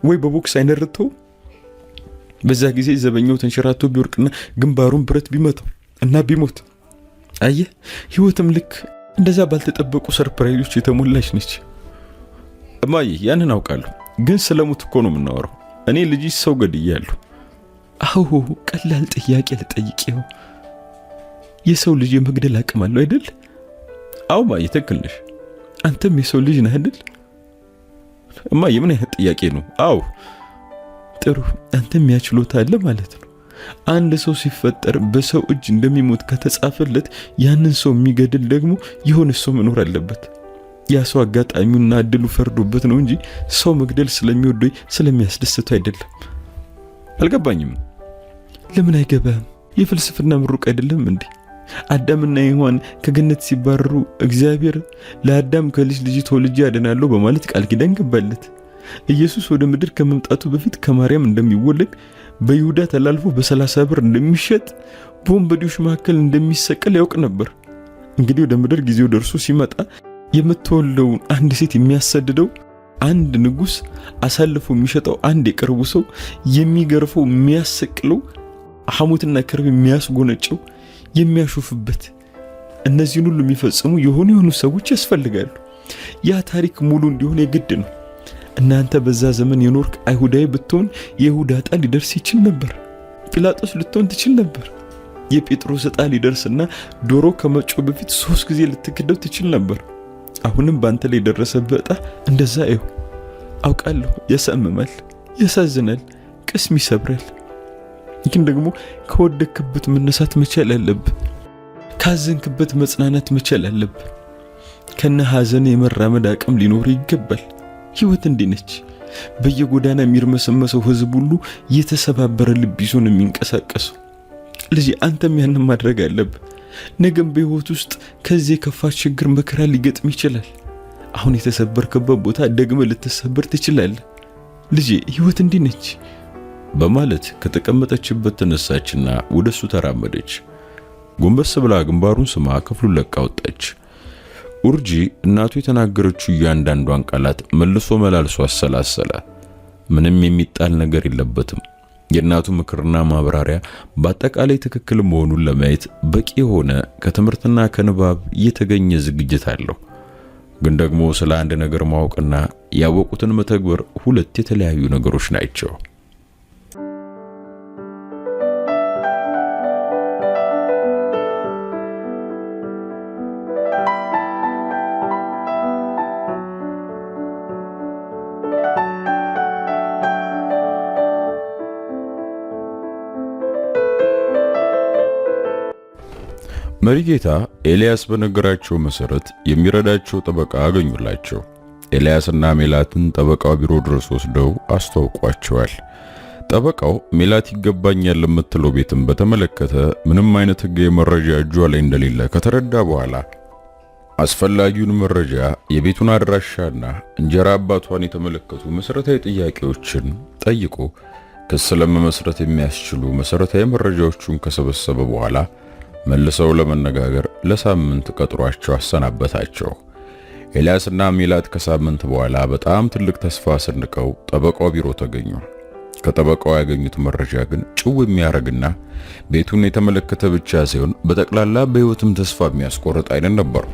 ወይ በቦክስ አይነርተው? በዛ ጊዜ ዘበኛው ተንሸራቶ ቢወርቅና ግንባሩን ብረት ቢመታው እና ቢሞት። አየህ፣ ህይወትም ልክ እንደዛ ባልተጠበቁ ሰርፕራይዞች የተሞላች ነች። እማዬ ያንን አውቃለሁ፣ ግን ስለሙት እኮ ነው የምናወራው። እኔ ልጅሽ ሰው ገድያለሁ። አዎ ቀላል ጥያቄ ልጠይቅው። የሰው ልጅ የመግደል አቅም አለው አይደል? አዎ እማዬ ትክክል ነሽ። አንተም የሰው ልጅ ነህ አይደል? እማዬ ምን አይነት ጥያቄ ነው? አዎ ጥሩ፣ አንተም ያችሎታ አለ ማለት ነው። አንድ ሰው ሲፈጠር በሰው እጅ እንደሚሞት ከተጻፈለት ያንን ሰው የሚገድል ደግሞ የሆነ ሰው መኖር አለበት። ያ ሰው አጋጣሚውና እድሉ ፈርዶበት ነው እንጂ ሰው መግደል ስለሚወደው ስለሚያስደስተው አይደለም። አልገባኝም። ለምን አይገባም? የፍልስፍና ምሩቅ አይደለም እንዴ? አዳምና ሔዋን ከገነት ሲባረሩ እግዚአብሔር ለአዳም ከልጅ ልጅ ተወልጄ አድናለሁ በማለት ቃል ኪዳን ገባለት። ኢየሱስ ወደ ምድር ከመምጣቱ በፊት ከማርያም እንደሚወለድ፣ በይሁዳ ተላልፎ በ30 ብር እንደሚሸጥ፣ በወንበዴዎች መካከል እንደሚሰቀል ያውቅ ነበር። እንግዲህ ወደ ምድር ጊዜው ደርሶ ሲመጣ የምትወልደውን አንድ ሴት የሚያሰድደው አንድ ንጉስ፣ አሳልፎ የሚሸጠው አንድ የቅርቡ ሰው፣ የሚገርፈው የሚያሰቅለው፣ ሐሞትና ከርቤ የሚያስጎነጨው፣ የሚያሾፍበት፣ እነዚህን ሁሉ የሚፈጽሙ የሆኑ ሰዎች ያስፈልጋሉ። ያ ታሪክ ሙሉ እንዲሆን የግድ ነው። እናንተ በዛ ዘመን የኖርክ አይሁዳዊ ብትሆን የይሁዳ ዕጣ ሊደርስ ይችል ነበር። ጲላጦስ ልትሆን ትችል ነበር። የጴጥሮስ ዕጣ ሊደርስና ዶሮ ከመጮህ በፊት 3 ጊዜ ልትክደው ትችል ነበር። አሁንም ባንተ ላይ ደረሰብህ ዕጣ እንደዛ ነው። አውቃለሁ፣ ያሳምማል፣ ያሳዝናል፣ ቅስም ይሰብራል። ግን ደግሞ ከወደክበት መነሳት መቻል አለብህ። ካዘንክበት መጽናናት መቻል አለብህ። ከነ ሐዘን የመራመድ አቅም ሊኖር ይገባል። ህይወት እንዲህ ነች። በየጎዳና የሚርመሰመሰው ህዝብ ሁሉ የተሰባበረ ልብ ይዞ ነው የሚንቀሳቀሰው። ልጅ አንተም ያንን ማድረግ አለብህ። ነገም በህይወት ውስጥ ከዚህ የከፋ ችግር መከራ ሊገጥም ይችላል። አሁን የተሰበርክበት ቦታ ደግመ ልትሰበር ትችላለህ። ልጅ ህይወት እንዲህ ነች በማለት ከተቀመጠችበት ተነሳችና ወደሱ ተራመደች። ጎንበስ ብላ ግንባሩን ስማ ክፍሉን ለቃ ወጣች። ኡርጂ እናቱ የተናገረችው እያንዳንዷን ቃላት መልሶ መላልሶ አሰላሰለ። ምንም የሚጣል ነገር የለበትም። የእናቱ ምክርና ማብራሪያ በአጠቃላይ ትክክል መሆኑን ለማየት በቂ የሆነ ከትምህርትና ከንባብ የተገኘ ዝግጅት አለው። ግን ደግሞ ስለ አንድ ነገር ማወቅና ያወቁትን መተግበር ሁለት የተለያዩ ነገሮች ናቸው። መሪጌታ ኤልያስ በነገራቸው መሰረት የሚረዳቸው ጠበቃ አገኙላቸው። ኤልያስና ሜላትን ጠበቃው ቢሮ ድረስ ወስደው አስተዋውቋቸዋል። ጠበቃው ሜላት ይገባኛል ለምትለው ቤትም በተመለከተ ምንም አይነት ህጋዊ መረጃ እጇ ላይ እንደሌለ ከተረዳ በኋላ አስፈላጊውን መረጃ፣ የቤቱን አድራሻና እንጀራ አባቷን የተመለከቱ መሰረታዊ ጥያቄዎችን ጠይቆ ክስ ለመመስረት የሚያስችሉ መሰረታዊ መረጃዎችን ከሰበሰበ በኋላ መልሰው ለመነጋገር ለሳምንት ቀጥሯቸው አሰናበታቸው። ኤልያስና ሜላት ከሳምንት በኋላ በጣም ትልቅ ተስፋ ሰንቀው ጠበቃው ቢሮ ተገኙ። ከጠበቃው ያገኙት መረጃ ግን ጭው የሚያረግና ቤቱን የተመለከተ ብቻ ሳይሆን በጠቅላላ በህይወትም ተስፋ የሚያስቆርጥ አይነት ነበር።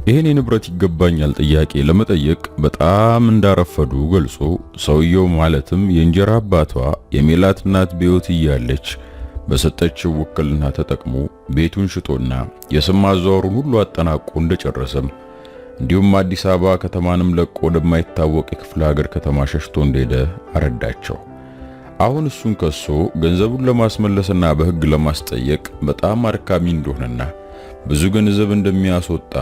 ይህን የንብረት ይገባኛል ጥያቄ ለመጠየቅ በጣም እንዳረፈዱ ገልጾ ሰውየው ማለትም የእንጀራ አባቷ የሜላት እናት በህይወት እያለች በሰጠችው ውክልና ተጠቅሞ ቤቱን ሽጦና የስም ማዛወሩን ሁሉ አጠናቆ እንደጨረሰም እንዲሁም አዲስ አበባ ከተማንም ለቆ ወደማይታወቅ የክፍለ ሀገር ከተማ ሸሽቶ እንደሄደ አረዳቸው። አሁን እሱን ከሶ ገንዘቡን ለማስመለስና በህግ ለማስጠየቅ በጣም አድካሚ እንደሆነና ብዙ ገንዘብ እንደሚያስወጣ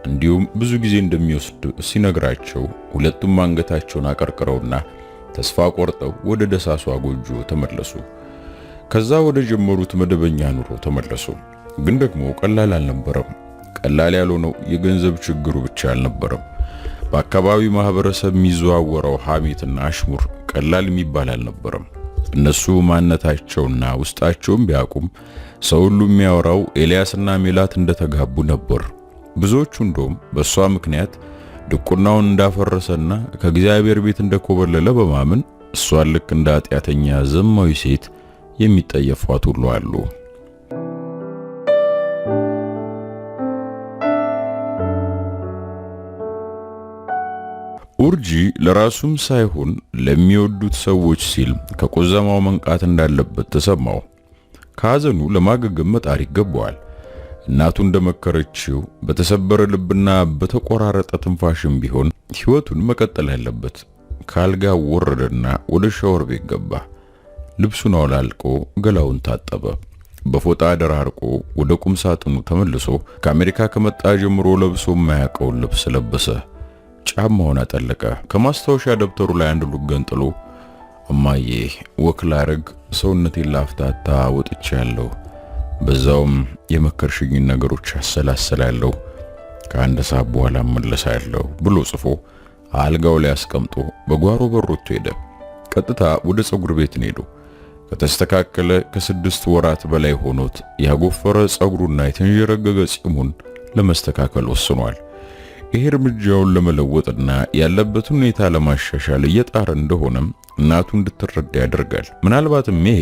እንዲሁም ብዙ ጊዜ እንደሚወስድ ሲነግራቸው ሁለቱም አንገታቸውን አቀርቅረውና ተስፋ ቆርጠው ወደ ደሳሷ ጎጆ ተመለሱ። ከዛ ወደ ጀመሩት መደበኛ ኑሮ ተመለሱ። ግን ደግሞ ቀላል አልነበረም። ቀላል ያልሆነው የገንዘብ ችግሩ ብቻ አልነበረም። በአካባቢው ማህበረሰብ የሚዘዋወረው ሐሜትና አሽሙር ቀላል የሚባል አልነበረም። እነሱ ማንነታቸውና ውስጣቸውን ቢያቁም ሰው ሁሉ የሚያወራው ኤልያስና ሜላት እንደተጋቡ ነበር። ብዙዎቹ እንደውም በሷ ምክንያት ድቁናውን እንዳፈረሰና ከእግዚአብሔር ቤት እንደኮበለለ በማመን እሷን ልክ እንደ ኃጢአተኛ ዘማዊ ሴት የሚጠየፏት ሁሉ አሉ። ኡርጂ ለራሱም ሳይሆን ለሚወዱት ሰዎች ሲል ከቆዘማው መንቃት እንዳለበት ተሰማው። ከሐዘኑ ለማገገም መጣር ይገባዋል። እናቱ እንደመከረችው በተሰበረ ልብና በተቆራረጠ ትንፋሽም ቢሆን ሕይወቱን መቀጠል ያለበት። ካልጋ ወረደና ወደ ሻወር ቤት ገባ። ልብሱን አውላልቆ ገላውን ታጠበ። በፎጣ ደራርቆ ወደ ቁም ሳጥኑ ተመልሶ ከአሜሪካ ከመጣ ጀምሮ ለብሶ የማያውቀውን ልብስ ለበሰ። ጫማውን አጠለቀ። ከማስታወሻ ደብተሩ ላይ አንድ ሉክ ገንጥሎ እማዬ ወክ ላረግ ሰውነቴን ላፍታታ ወጥቻለሁ፣ በዛውም የመከርሽኝን ነገሮች አሰላስላለሁ፣ ከአንድ ሰዓት በኋላ እመለሳለሁ ብሎ ጽፎ አልጋው ላይ አስቀምጦ በጓሮ በር ወጥቶ ሄደ። ቀጥታ ወደ ፀጉር ቤት ሄዶ ከተስተካከለ ከ6 ወራት በላይ ሆኖት ያጎፈረ ፀጉሩና የተንዠረገገ ፂሙን ለመስተካከል ወስኗል። ይሄ እርምጃውን ለመለወጥና ያለበትን ሁኔታ ለማሻሻል እየጣረ እንደሆነም እናቱ እንድትረዳ ያደርጋል። ምናልባትም ይሄ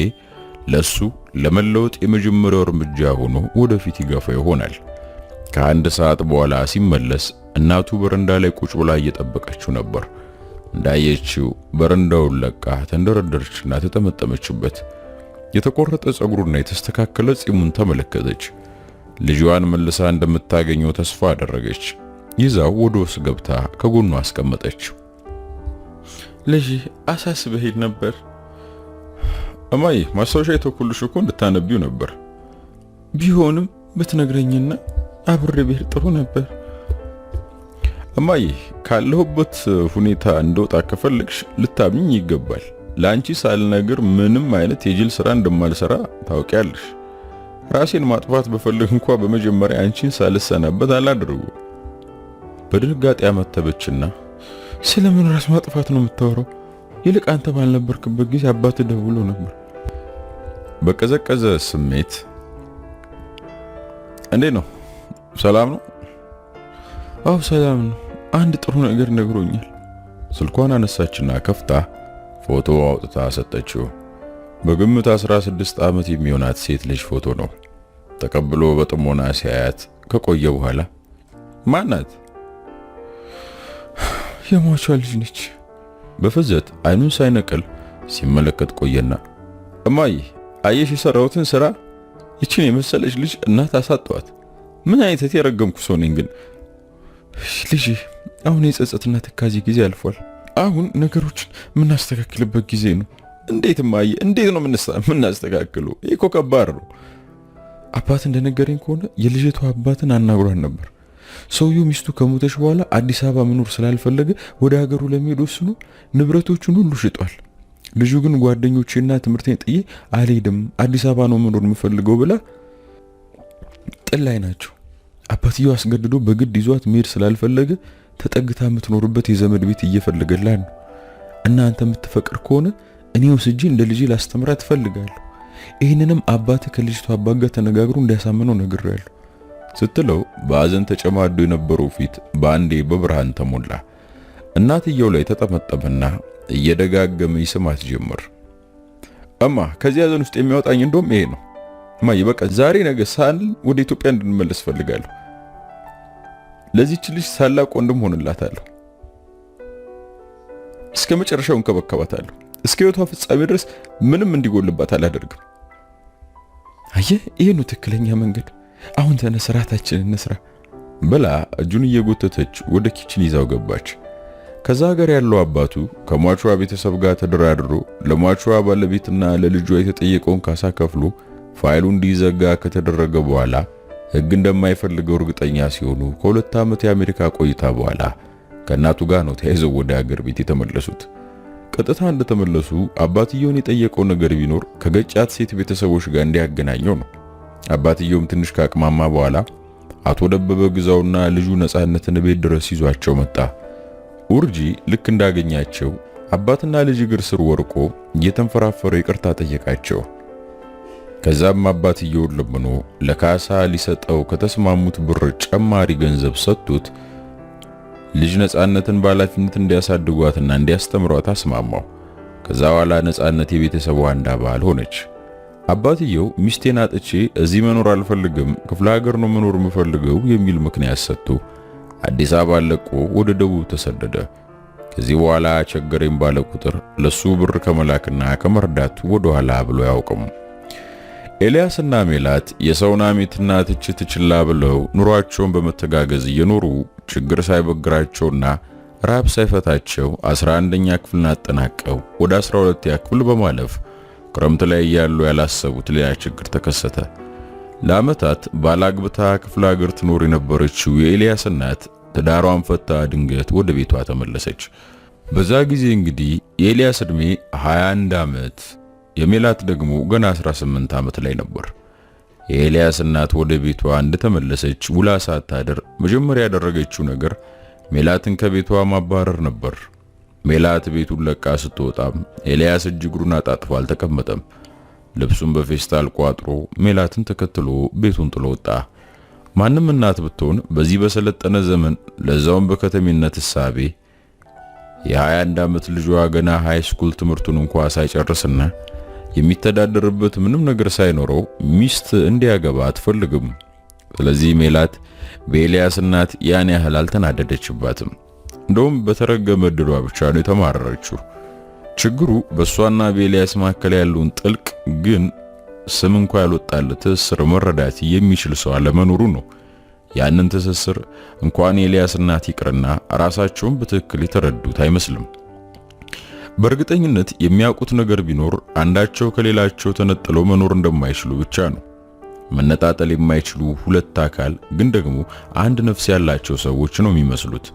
ለሱ ለመለወጥ የመጀመሪያው እርምጃ ሆኖ ወደፊት ይገፋ ይሆናል። ከአንድ ሰዓት በኋላ ሲመለስ እናቱ በረንዳ ላይ ቁጭ ብላ እየጠበቀችው ነበር። እንዳየችው በረንዳውን ለቃ ተንደረደረችና ተጠመጠመችበት። የተቆረጠ ፀጉሩና የተስተካከለ ፂሙን ተመለከተች። ልጇን መልሳ እንደምታገኘው ተስፋ አደረገች። ይዛው ወደ ውስጥ ገብታ ከጎኑ አስቀመጠችው። ልጅ አሳስበህ ነበር። እማዬ ማስታወሻ የተኩልሽ እኮ እንድታነቢው ነበር። ቢሆንም ብትነግረኝና አብሬ ብሄድ ጥሩ ነበር። እማዬ ካለሁበት ሁኔታ እንደወጣ ከፈለግሽ ልታምኚኝ ይገባል። ለአንቺ ሳልነግር ምንም አይነት የጅል ስራ እንደማልሰራ ታውቂያለሽ። ራሴን ማጥፋት በፈልግ እንኳን በመጀመሪያ አንቺን ሳልሰናበት አላደርጉ። በድንጋጤ አመተበችና ስለምን ራስ ማጥፋት ነው የምታወራው? ይልቅ አንተ ባልነበርክበት ጊዜ አባት ደውሎ ነበር። በቀዘቀዘ ስሜት እንዴት ነው? ሰላም ነው? አዎ ሰላም ነው። አንድ ጥሩ ነገር ነግሮኛል። ስልኳን አነሳችና ከፍታ ፎቶ አውጥታ ሰጠችው። በግምት 16 ዓመት የሚሆናት ሴት ልጅ ፎቶ ነው። ተቀብሎ በጥሞና ሲያያት ከቆየ በኋላ ማናት? የሟቿ ልጅ ነች። በፍዘት አይኑን ሳይነቅል ሲመለከት ቆየና እማዬ አየሽ የሰራሁትን ስራ? ይችን የመሰለች ልጅ እናት አሳጣዋት። ምን አይነት የረገምኩ ሰው ነኝ ግን? ልጅ አሁን የጸጸትና ትካዜ ጊዜ አልፏል። አሁን ነገሮችን የምናስተካክልበት ጊዜ ነው። እንዴት እማዬ? እንዴት ነው የምናስተካክለው? ይሄ እኮ ከባድ ነው። አባት እንደነገረኝ ከሆነ የልጅቷ አባትን አናግሯን ነበር። ሰውየው ሚስቱ ከሞተች በኋላ አዲስ አበባ መኖር ስላልፈለገ ወደ ሀገሩ ለመሄድ ወስኖ ንብረቶቹን ሁሉ ሽጧል። ልጁ ግን ጓደኞቼና ትምህርቴን ጥዬ አልሄድም፣ አዲስ አበባ ነው መኖር የምፈልገው ብላ ጥል ላይ ናቸው። አባትየው አስገድዶ በግድ ይዟት መሄድ ስላልፈለገ ተጠግታ የምትኖርበት የዘመድ ቤት እየፈለገላት ነው። እና አንተ የምትፈቅድ ከሆነ እኔ ወስጄ እንደ ልጄ ላስተምራት እፈልጋለሁ። ይህንንም አባት ከልጅቷ አባት ጋር ተነጋግሮ እንዲያሳምነው ነግሬያለሁ ስትለው በአዘን ተጨማዶ የነበረው ፊት በአንዴ በብርሃን ተሞላ። እናትየው ላይ ተጠመጠመና እየደጋገመ ይስማት ጀመር። እማ ከዚህ አዘን ውስጥ የሚያወጣኝ እንደውም ይሄ ነው። እማዬ በቃ ዛሬ ነገ ሳንል ወደ ኢትዮጵያ እንድንመለስ ፈልጋለሁ። ለዚህች ልጅ ታላቅ ወንድም ሆንላታለሁ። እስከ መጨረሻው እንከባከባታለሁ። እስከ ሕይወቷ ፍጻሜ ድረስ ምንም እንዲጎልባት አላደርግም። አየህ፣ ይሄ ነው ትክክለኛ መንገድ። አሁን ተነስ፣ ራታችንን እንስራ ብላ እጁን እየጎተተች ወደ ኪችን ይዛው ገባች። ከዛ ሀገር ያለው አባቱ ከሟቿ ቤተሰብ ጋር ተደራድሮ ለሟቿ ባለቤትና ለልጇ የተጠየቀውን ካሳ ከፍሎ ፋይሉ እንዲዘጋ ከተደረገ በኋላ ሕግ እንደማይፈልገው እርግጠኛ ሲሆኑ ከ2 ዓመት የአሜሪካ ቆይታ በኋላ ከእናቱ ጋር ነው ተያይዘው ወደ ሀገር ቤት የተመለሱት። ቀጥታ እንደተመለሱ አባትየውን የጠየቀው ነገር ቢኖር ከገጫት ሴት ቤተሰቦች ጋር እንዲያገናኘው ነው። አባትየውም ትንሽ ካቅማማ በኋላ አቶ ደበበ ግዛውና ልጁ ነጻነትን ቤት ድረስ ይዟቸው መጣ። ኡርጂ ልክ እንዳገኛቸው አባትና ልጅ እግር ስር ወርቆ እየተንፈራፈረ ይቅርታ ጠየቃቸው። ከዛም አባትየውን ለምኖ ለካሳ ሊሰጠው ከተስማሙት ብር ጨማሪ ገንዘብ ሰጥቶት ልጅ ነጻነትን በኃላፊነት እንዲያሳድጓትና እንዲያስተምሯት አስማማው። ከዛ በኋላ ነጻነት የቤተሰቡ አንድ አባል ሆነች። አባትየው ሚስቴን አጥቼ እዚህ መኖር አልፈልግም፣ ክፍለ ሀገር ነው መኖር የምፈልገው የሚል ምክንያት ሰጥቶ አዲስ አበባ ለቆ ወደ ደቡብ ተሰደደ። ከዚህ በኋላ ቸገረኝ ባለ ቁጥር ለሱ ብር ከመላክና ከመርዳት ወደ ኋላ ብሎ ያውቅም። ኤልያስና ሜላት የሰውን ሐሜትና ትችት ችላ ብለው ኑሯቸውን በመተጋገዝ እየኖሩ ችግር ሳይበግራቸውና ራብ ሳይፈታቸው 11ኛ ክፍልን አጠናቀው ወደ 12ኛ ክፍል በማለፍ ክረምት ላይ ያሉ ያላሰቡት ሌላ ችግር ተከሰተ። ለዓመታት ባላግብታ ክፍለ ሀገር ትኖር የነበረችው የኤልያስ እናት ትዳሯን ፈታ ድንገት ወደ ቤቷ ተመለሰች። በዛ ጊዜ እንግዲህ የኤልያስ ዕድሜ 21 ዓመት የሜላት ደግሞ ገና 18 ዓመት ላይ ነበር። የኤልያስ እናት ወደ ቤቷ እንደተመለሰች ውላ ሳታድር መጀመሪያ ያደረገችው ነገር ሜላትን ከቤቷ ማባረር ነበር። ሜላት ቤቱን ለቃ ስትወጣም ኤልያስ እግሩን አጣጥፎ አልተቀመጠም። ልብሱን በፌስታል ቋጥሮ ሜላትን ተከትሎ ቤቱን ጥሎ ወጣ። ማንም እናት ብትሆን በዚህ በሰለጠነ ዘመን ለዛውም በከተሜነት ሕሳቤ የ21 ዓመት ልጇ ገና ሃይ ስኩል ትምህርቱን እንኳን ሳይጨርስና የሚተዳደርበት ምንም ነገር ሳይኖረው ሚስት እንዲያገባ አትፈልግም። ስለዚህ ሜላት በኤልያስ እናት ያን ያህል አልተናደደችባትም። እንደውም በተረገመ ድሏ ብቻ ነው የተማረረችው። ችግሩ በሷና በኤልያስ መካከል ያለውን ጥልቅ ግን ስም እንኳን ያልወጣለት ትስስር መረዳት የሚችል ሰው አለመኖሩ ነው። ያንን ትስስር እንኳን የኤልያስ እናት ይቅርና ራሳቸውን በትክክል የተረዱት አይመስልም። በእርግጠኝነት የሚያውቁት ነገር ቢኖር አንዳቸው ከሌላቸው ተነጥለው መኖር እንደማይችሉ ብቻ ነው። መነጣጠል የማይችሉ ሁለት አካል ግን ደግሞ አንድ ነፍስ ያላቸው ሰዎች ነው የሚመስሉት።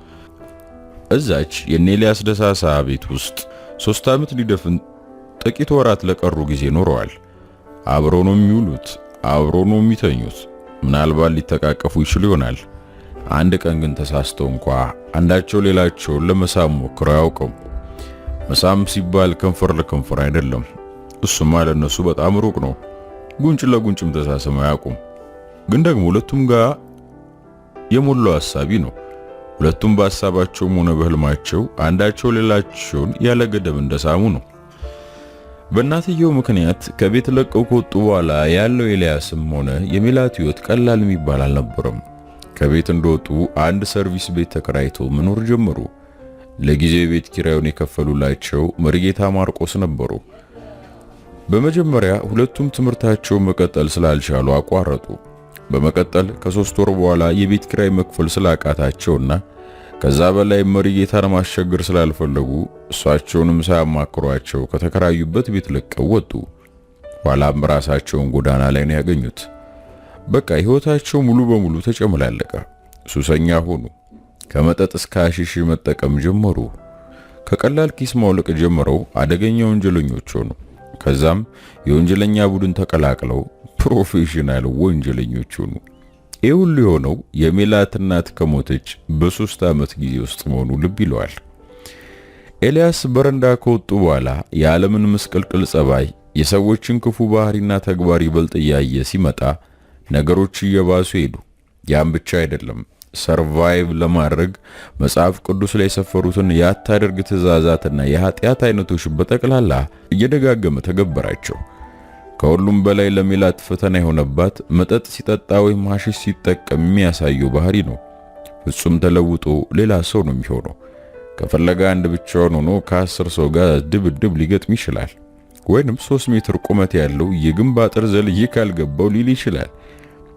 እዛች የኤልያስ ደሳሳ ቤት ውስጥ 3 ዓመት ሊደፍን ጥቂት ወራት ለቀሩ ጊዜ ኖረዋል። አብረው ነው የሚውሉት፣ አብረው ነው የሚተኙት። ምናልባት ሊተቃቀፉ ይችሉ ይሆናል። አንድ ቀን ግን ተሳስተው አንዳቸው ሌላቸውን ለመሳም ሞክረው አያውቁም። መሳም ሲባል ከንፈር ለከንፈር አይደለም። እሱማ ለነሱ በጣም ሩቅ ነው። ጉንጭ ለጉንጭም ተሳስመው አያውቁም። ግን ደግሞ ሁለቱም ጋር የሞላው ሐሳቢ ነው። ሁለቱም በሐሳባቸውም ሆነ በህልማቸው አንዳቸው ሌላቸውን ያለ ገደብ እንደሳሙ ነው። በእናትየው ምክንያት ከቤት ለቀው ከወጡ በኋላ ያለው ኤልያስም ሆነ የሜላት ሕይወት ቀላል የሚባል አልነበረም። ከቤት እንደወጡ አንድ ሰርቪስ ቤት ተከራይተው መኖር ጀመሩ። ለጊዜው የቤት ኪራዩን የከፈሉላቸው መሪጌታ ማርቆስ ነበሩ። በመጀመሪያ ሁለቱም ትምህርታቸውን መቀጠል ስላልቻሉ አቋረጡ። በመቀጠል ከ3 ወር በኋላ የቤት ኪራይ መክፈል ስላቃታቸውና ከዛ በላይ መሪጌታን ማስቸገር ስላልፈለጉ እሷቸውንም ሳያማክሯቸው ከተከራዩበት ቤት ለቀው ወጡ። ኋላም ራሳቸውን ጎዳና ላይ ነው ያገኙት። በቃ ሕይወታቸው ሙሉ በሙሉ ተጨመላለቀ። ሱሰኛ ሆኑ። ከመጠጥ እስከ አሺሽ መጠቀም ጀመሩ። ከቀላል ኪስ ማውለቅ ጀምረው አደገኛ ወንጀለኞች ሆኑ። ከዛም የወንጀለኛ ቡድን ተቀላቅለው ፕሮፌሽናል ወንጀለኞች ሆኑ። ይህ ሁሉ የሆነው የሜላት እናት ከሞተች በ3 ዓመት ጊዜ ውስጥ መሆኑ ልብ ይለዋል። ኤልያስ በረንዳ ከወጡ በኋላ የዓለምን ምስቅልቅል ጸባይ፣ የሰዎችን ክፉ ባህሪና ተግባር ይበልጥ እያየ ሲመጣ ነገሮች እየባሱ ሄዱ። ያም ብቻ አይደለም። ሰርቫይቭ ለማድረግ መጽሐፍ ቅዱስ ላይ የሰፈሩትን ያታደርግ ትእዛዛትና የኃጢአት አይነቶች በጠቅላላ እየደጋገመ ተገበራቸው። ከሁሉም በላይ ለሜላት ፈተና የሆነባት መጠጥ ሲጠጣ ወይም ሐሺሽ ሲጠቀም የሚያሳየው ባህሪ ነው። ፍጹም ተለውጦ ሌላ ሰው ነው የሚሆነው። ከፈለገ አንድ ብቻውን ሆኖ ከ10 ሰው ጋር ድብድብ ሊገጥም ይችላል። ወይንም 3 ሜትር ቁመት ያለው የግንብ አጥር ዘልዬ ካልገባው ሊል ይችላል።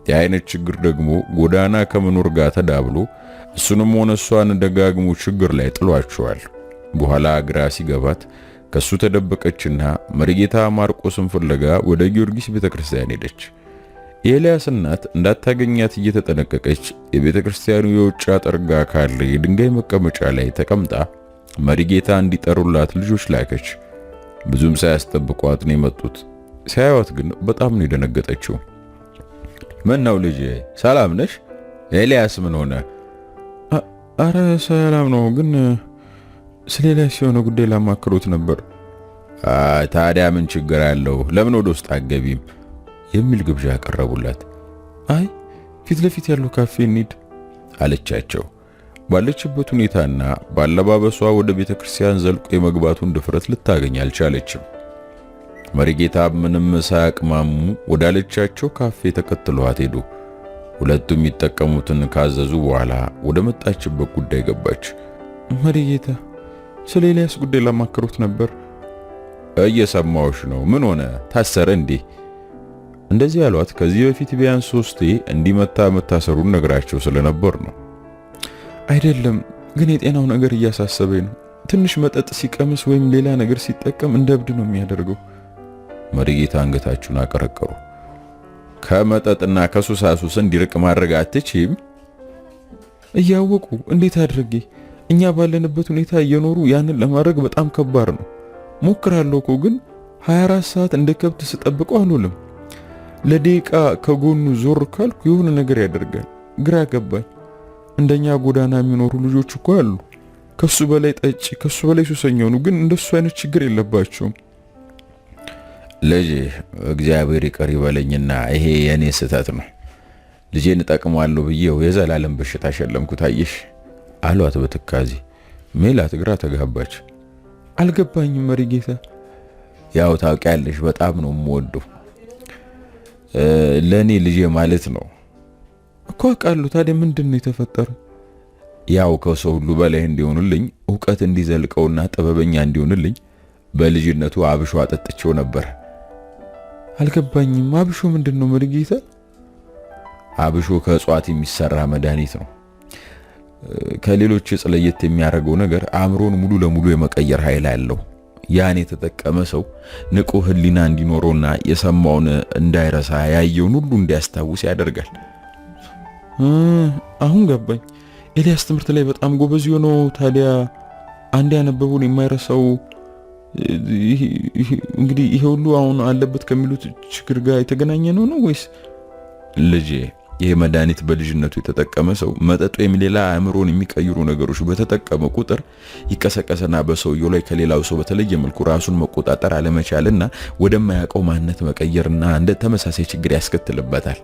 የአይነት ችግር ደግሞ ጎዳና ከመኖር ጋር ተዳብሎ እሱንም ሆነ እሷን ደጋግሞ ችግር ላይ ጥሏቸዋል። በኋላ ግራ ሲገባት ከሱ ተደበቀችና መሪጌታ ማርቆስን ፍለጋ ወደ ጊዮርጊስ ቤተክርስቲያን ሄደች። የኤልያስ እናት እንዳታገኛት እየተጠነቀቀች የቤተክርስቲያኑ የውጭ አጥር ጋር ካለ የድንጋይ መቀመጫ ላይ ተቀምጣ መሪጌታ እንዲጠሩላት ልጆች ላከች። ብዙም ሳያስጠብቋት ነው የመጡት። ሲያዩት ግን በጣም ነው የደነገጠችው። ምን ነው ልጄ፣ ሰላም ነሽ? ኤልያስ ምን ሆነ? አረ ሰላም ነው፣ ግን ስለሌላ ሲሆነ ጉዳይ ላማክሮት ነበር። ታዲያ ምን ችግር አለው? ለምን ወደ ውስጥ አገቢም? የሚል ግብዣ ያቀረቡላት። አይ ፊት ለፊት ያለው ካፌ እንሂድ አለቻቸው። ባለችበት ሁኔታና ባለባበሷ ወደ ቤተክርስቲያን ዘልቆ የመግባቱን ድፍረት ልታገኝ አልቻለችም። መሪጌታ ምንም ሳያቅማሙ ወዳለቻቸው ካፌ ተከትለዋት ሄዱ። ሁለቱም የሚጠቀሙትን ካዘዙ በኋላ ወደ መጣችበት ጉዳይ ገባች። መሪጌታ ስለ ኤልያስ ጉዳይ ላማክሮት ነበር። እየሰማሁሽ ነው። ምን ሆነ? ታሰረ እንዴ? እንደዚህ ያሏት ከዚህ በፊት ቢያንስ 3 እንዲመታ መታሰሩን ነግራቸው ስለነበር ነው። አይደለም፣ ግን የጤናው ነገር እያሳሰበኝ ነው። ትንሽ መጠጥ ሲቀምስ ወይም ሌላ ነገር ሲጠቀም እንደ እብድ ነው የሚያደርገው። መሪጌታ አንገታቸውን አቀረቀሩ። ከመጠጥና ከሱሳሱስ እንዲርቅ ማድረግ አትችይም? እያወቁ እንዴት አድርጌ? እኛ ባለንበት ሁኔታ እየኖሩ ያንን ለማድረግ በጣም ከባድ ነው። ሞክራለሁ እኮ ግን 24 ሰዓት እንደ ከብት ስጠብቀው አልውልም። ለደቂቃ ከጎኑ ዞር ካልኩ የሆነ ነገር ያደርጋል። ግራ ገባኝ። እንደኛ ጎዳና የሚኖሩ ልጆች እኮ አሉ። ከሱ በላይ ጠጪ፣ ከሱ በላይ ሱሰኛ ነው፣ ግን እንደሱ አይነት ችግር የለባቸውም። ልጄ እግዚአብሔር ይቅር ይበለኝና ይሄ የኔ ስህተት ነው። ልጄን እጠቅማለሁ ብዬው የዘላለም በሽታ ሸለምኩት አየሽ አሏት በትካዜ። ሜላት ግራ ተጋባች። አልገባኝም መሪጌታ። ያው ታውቂያለሽ በጣም ነው የምወደው። ለኔ ልጄ ማለት ነው እኮ አውቃለሁ። ታዲያ ምንድነው የተፈጠረው? ያው ከሰው ሁሉ በላይ እንዲሆንልኝ ዕውቀት እንዲዘልቀውና ጥበበኛ እንዲሆንልኝ በልጅነቱ አብሾ አጠጥቼው ነበር። አልገባኝም። አብሾ ምንድነው መሪጌታ? አብሾ ከእጽዋት የሚሰራ መድኃኒት ነው። ከሌሎች እጽ ለየት የሚያደርገው ነገር አእምሮን ሙሉ ለሙሉ የመቀየር ኃይል አለው። ያን የተጠቀመ ሰው ንቁ ህሊና እንዲኖረውና የሰማውን እንዳይረሳ ያየውን ሁሉ እንዲያስታውስ ያደርጋል። አሁን ገባኝ። ኤልያስ ትምህርት ላይ በጣም ጎበዝ የሆነው ታዲያ አንድ ያነበቡን የማይረሳው እንግዲህ ይሄ ሁሉ አሁን አለበት ከሚሉት ችግር ጋር የተገናኘ ነው ወይስ? ልጄ ይሄ መድኃኒት በልጅነቱ የተጠቀመ ሰው መጠጥ ወይም ሌላ አእምሮን የሚቀይሩ ነገሮች በተጠቀመ ቁጥር ይቀሰቀሰና በሰውየው ላይ ከሌላው ሰው በተለየ መልኩ ራሱን መቆጣጠር አለመቻልና ወደማያውቀው ማንነት መቀየርና እንደ ተመሳሳይ ችግር ያስከትልበታል።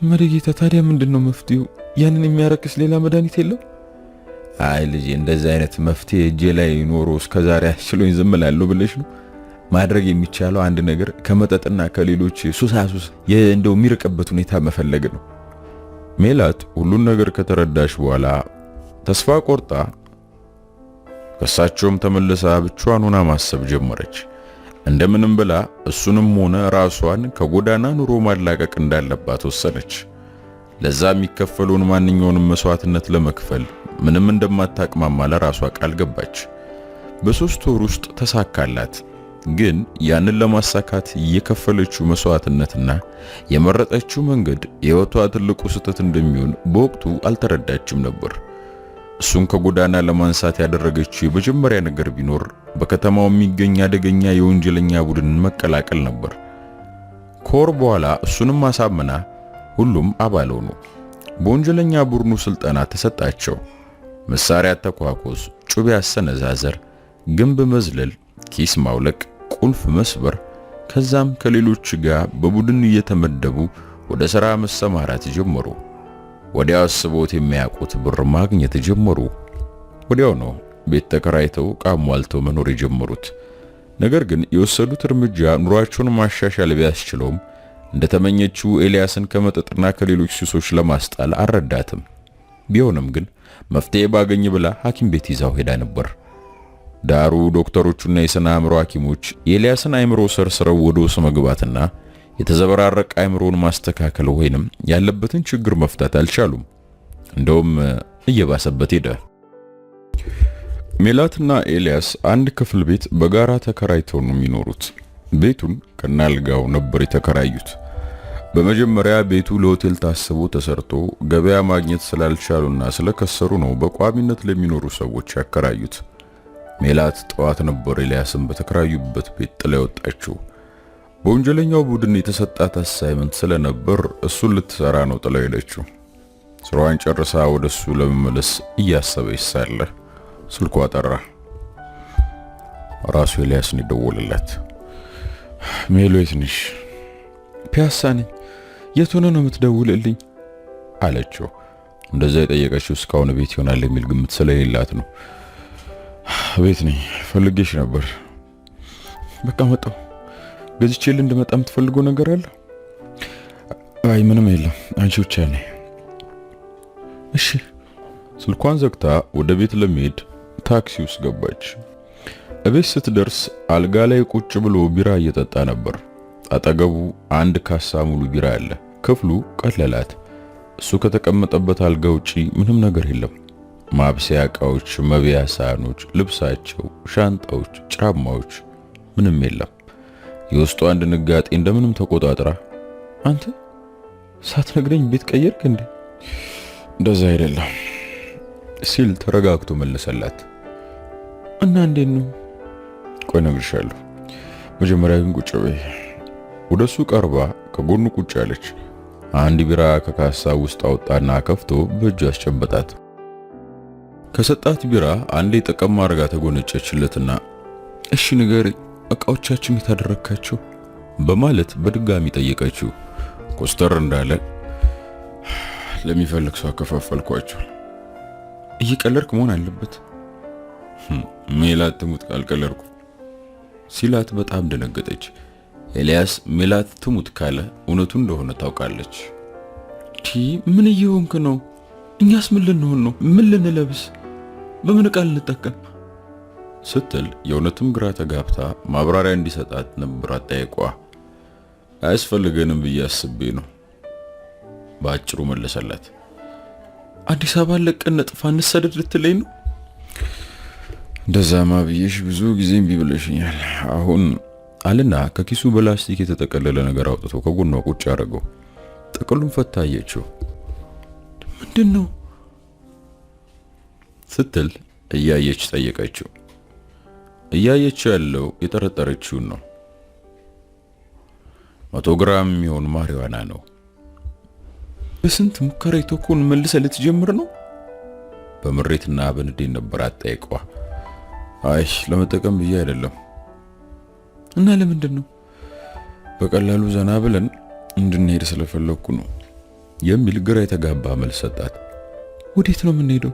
መሪጌታ ታዲያ ምንድነው መፍትሄው? ያንን የሚያረክስ ሌላ መድኃኒት የለም? አይ ልጄ እንደዚህ አይነት መፍትሄ እጄ ላይ ኖሮ እስከዛሬ አስችሎኝ ዝም እላለሁ ብለሽ ነው? ማድረግ የሚቻለው አንድ ነገር ከመጠጥና ከሌሎች ሱሳሱስ እንደው የሚርቅበት ሁኔታ መፈለግ ነው። ሜላት ሁሉን ነገር ከተረዳሽ በኋላ ተስፋ ቆርጣ ከሳቸውም ተመልሳ ብቻዋን ሆና ማሰብ ጀመረች። እንደምንም ብላ እሱንም ሆነ ራሷን ከጎዳና ኑሮ ማላቀቅ እንዳለባት ወሰነች። ለዛ የሚከፈለውን ማንኛውንም መስዋዕትነት ለመክፈል ምንም እንደማታቅማማ ለራሷ ቃል ገባች። በ3 ወር ውስጥ ተሳካላት። ግን ያንን ለማሳካት የከፈለችው መስዋዕትነትና የመረጠችው መንገድ የህይወቷ ትልቁ ስህተት እንደሚሆን በወቅቱ አልተረዳችም ነበር። እሱን ከጎዳና ለማንሳት ያደረገችው የመጀመሪያ ነገር ቢኖር በከተማው የሚገኝ አደገኛ የወንጀለኛ ቡድንን መቀላቀል ነበር። ከወር በኋላ እሱንም አሳምና ሁሉም አባል ሆኑ። በወንጀለኛ ቡድኑ ስልጠና ተሰጣቸው። መሳሪያ ተኳኮስ፣ ጩቤ አሰነዛዘር፣ ግንብ መዝለል፣ ኪስ ማውለቅ፣ ቁልፍ መስበር፣ ከዛም ከሌሎች ጋር በቡድን እየተመደቡ ወደ ሥራ መሰማራት ጀመሩ። ወዲያው አስቦት የሚያውቁት ብር ማግኘት ጀመሩ። ወዲያው ነው ቤት ተከራይተው ቃሟልተው መኖር የጀመሩት። ነገር ግን የወሰዱት እርምጃ ኑሯቸውን ማሻሻል ቢያስችለውም እንደተመኘችው ኤልያስን ከመጠጥና ከሌሎች ሱሶች ለማስጣል አልረዳትም። ቢሆንም ግን መፍትሄ ባገኝ ብላ ሐኪም ቤት ይዛው ሄዳ ነበር። ዳሩ ዶክተሮቹና የሥነ አእምሮ ሐኪሞች የኤልያስን አእምሮ ሰርስረው ወደ ውስጥ መግባትና የተዘበራረቀ አእምሮን ማስተካከል ወይንም ያለበትን ችግር መፍታት አልቻሉም። እንደውም እየባሰበት ሄደ። ሜላትና ኤልያስ አንድ ክፍል ቤት በጋራ ተከራይተው ነው የሚኖሩት። ቤቱን ከናልጋው ነበር የተከራዩት። በመጀመሪያ ቤቱ ለሆቴል ታስቦ ተሰርቶ ገበያ ማግኘት ስላልቻሉና ስለከሰሩ ነው በቋሚነት ለሚኖሩ ሰዎች ያከራዩት። ሜላት ጠዋት ነበር ኤልያስን በተከራዩበት ቤት ጥላ ወጣችው። በወንጀለኛው ቡድን የተሰጣት አሳይመንት ስለነበር እሱን ልትሰራ ነው ጥላ ሄደችው። ስራዋን ጨርሳ ወደሱ ለመመለስ እያሰበች ሳለ ስልኳ ጠራ። ራሱ ኤልያስ ነው የደወለላት። ሜሎ የት ነሽ? ፒያሳ ነኝ። የት ሆነ ነው የምትደውልልኝ? አለችው። እንደዛ የጠየቀችው እስካሁን ቤት ይሆናል የሚል ግምት ስለሌላት ነው። ቤት ነኝ፣ ፈልጌሽ ነበር። በቃ መጣሁ። ገዝቼልህ እንድመጣ የምትፈልገው ነገር አለ? አይ ምንም የለም፣ አንቺ ብቻ ነኝ። እሺ ስልኳን ዘግታ ወደ ቤት ለመሄድ ታክሲ ውስጥ ገባች። እቤት ስትደርስ አልጋ ላይ ቁጭ ብሎ ቢራ እየጠጣ ነበር። አጠገቡ አንድ ካሳ ሙሉ ቢራ አለ። ክፍሉ ቀለላት። እሱ ከተቀመጠበት አልጋ ውጪ ምንም ነገር የለም። ማብሰያ ዕቃዎች፣ መብያ ሳህኖች፣ ልብሳቸው፣ ሻንጣዎች፣ ጫማዎች ምንም የለም። የውስጧን ድንጋጤ እንደምንም ተቆጣጥራ አንተ ሳትነግረኝ ቤት ቀየርክ እንዴ? እንደዛ አይደለም ሲል ተረጋግቶ መለሰላት። እና እንዴት ነው? ቆይ እነግርሻለሁ። መጀመሪያ ግን ቁጭ በይ። ወደሱ ቀርባ ከጎኑ ቁጭ አለች። አንድ ቢራ ከካሳ ውስጥ አወጣና ከፍቶ በእጁ አስጨበጣት። ከሰጣት ቢራ አንዴ ጠቀም አድርጋ ተጎነጨችለትና እሺ ንገረኝ፣ ዕቃዎቻችን የታደረካቸው በማለት በድጋሚ ጠየቀችው። ኮስተር እንዳለ ለሚፈልግ ሰው አከፋፈልኳቸው። እየቀለድክ መሆን አለበት። ሜላት ትሙት ካልቀለድኩ ሲላት በጣም ደነገጠች። ኤልያስ ሜላት ትሙት ካለ እውነቱ እንደሆነ ታውቃለች። ምን እየሆንክ ነው? እኛስ ምን ልንሆን ነው? ምን ልንለብስ? በምን ቃል ልንጠቀም ስትል የእውነትም ግራ ተጋብታ ማብራሪያ እንዲሰጣት ነበር አጠያየቋ። አያስፈልገንም ብዬ አስቤ ነው በአጭሩ መለሰላት። አዲስ አበባ ለቀን ነጥፋ እንሰደድ ልትለኝ ነው? እንደዛማ ብዬሽ ብዙ ጊዜ እምቢ ብለሽኛል። አሁን አልና ከኪሱ በላስቲክ የተጠቀለለ ነገር አውጥቶ ከጎኗ ቁጭ አደረገው። ጥቅሉን ፈታ አየችው። ምንድነው ስትል እያየች ጠየቀችው። እያየችው ያለው የጠረጠረችውን ነው። 100 ግራም የሚሆን ማሪዋና ነው። በስንት ሙከራ የተኮን መልሰ ልትጀምር ነው? በምሬትና በንዴት ነበር አጠያየቋ። አይ ለመጠቀም ብዬ አይደለም። እና ለምንድን ነው? በቀላሉ ዘና ብለን እንድንሄድ ስለፈለኩ ነው የሚል ግራ የተጋባ መልስ ሰጣት። ወዴት ነው የምንሄደው?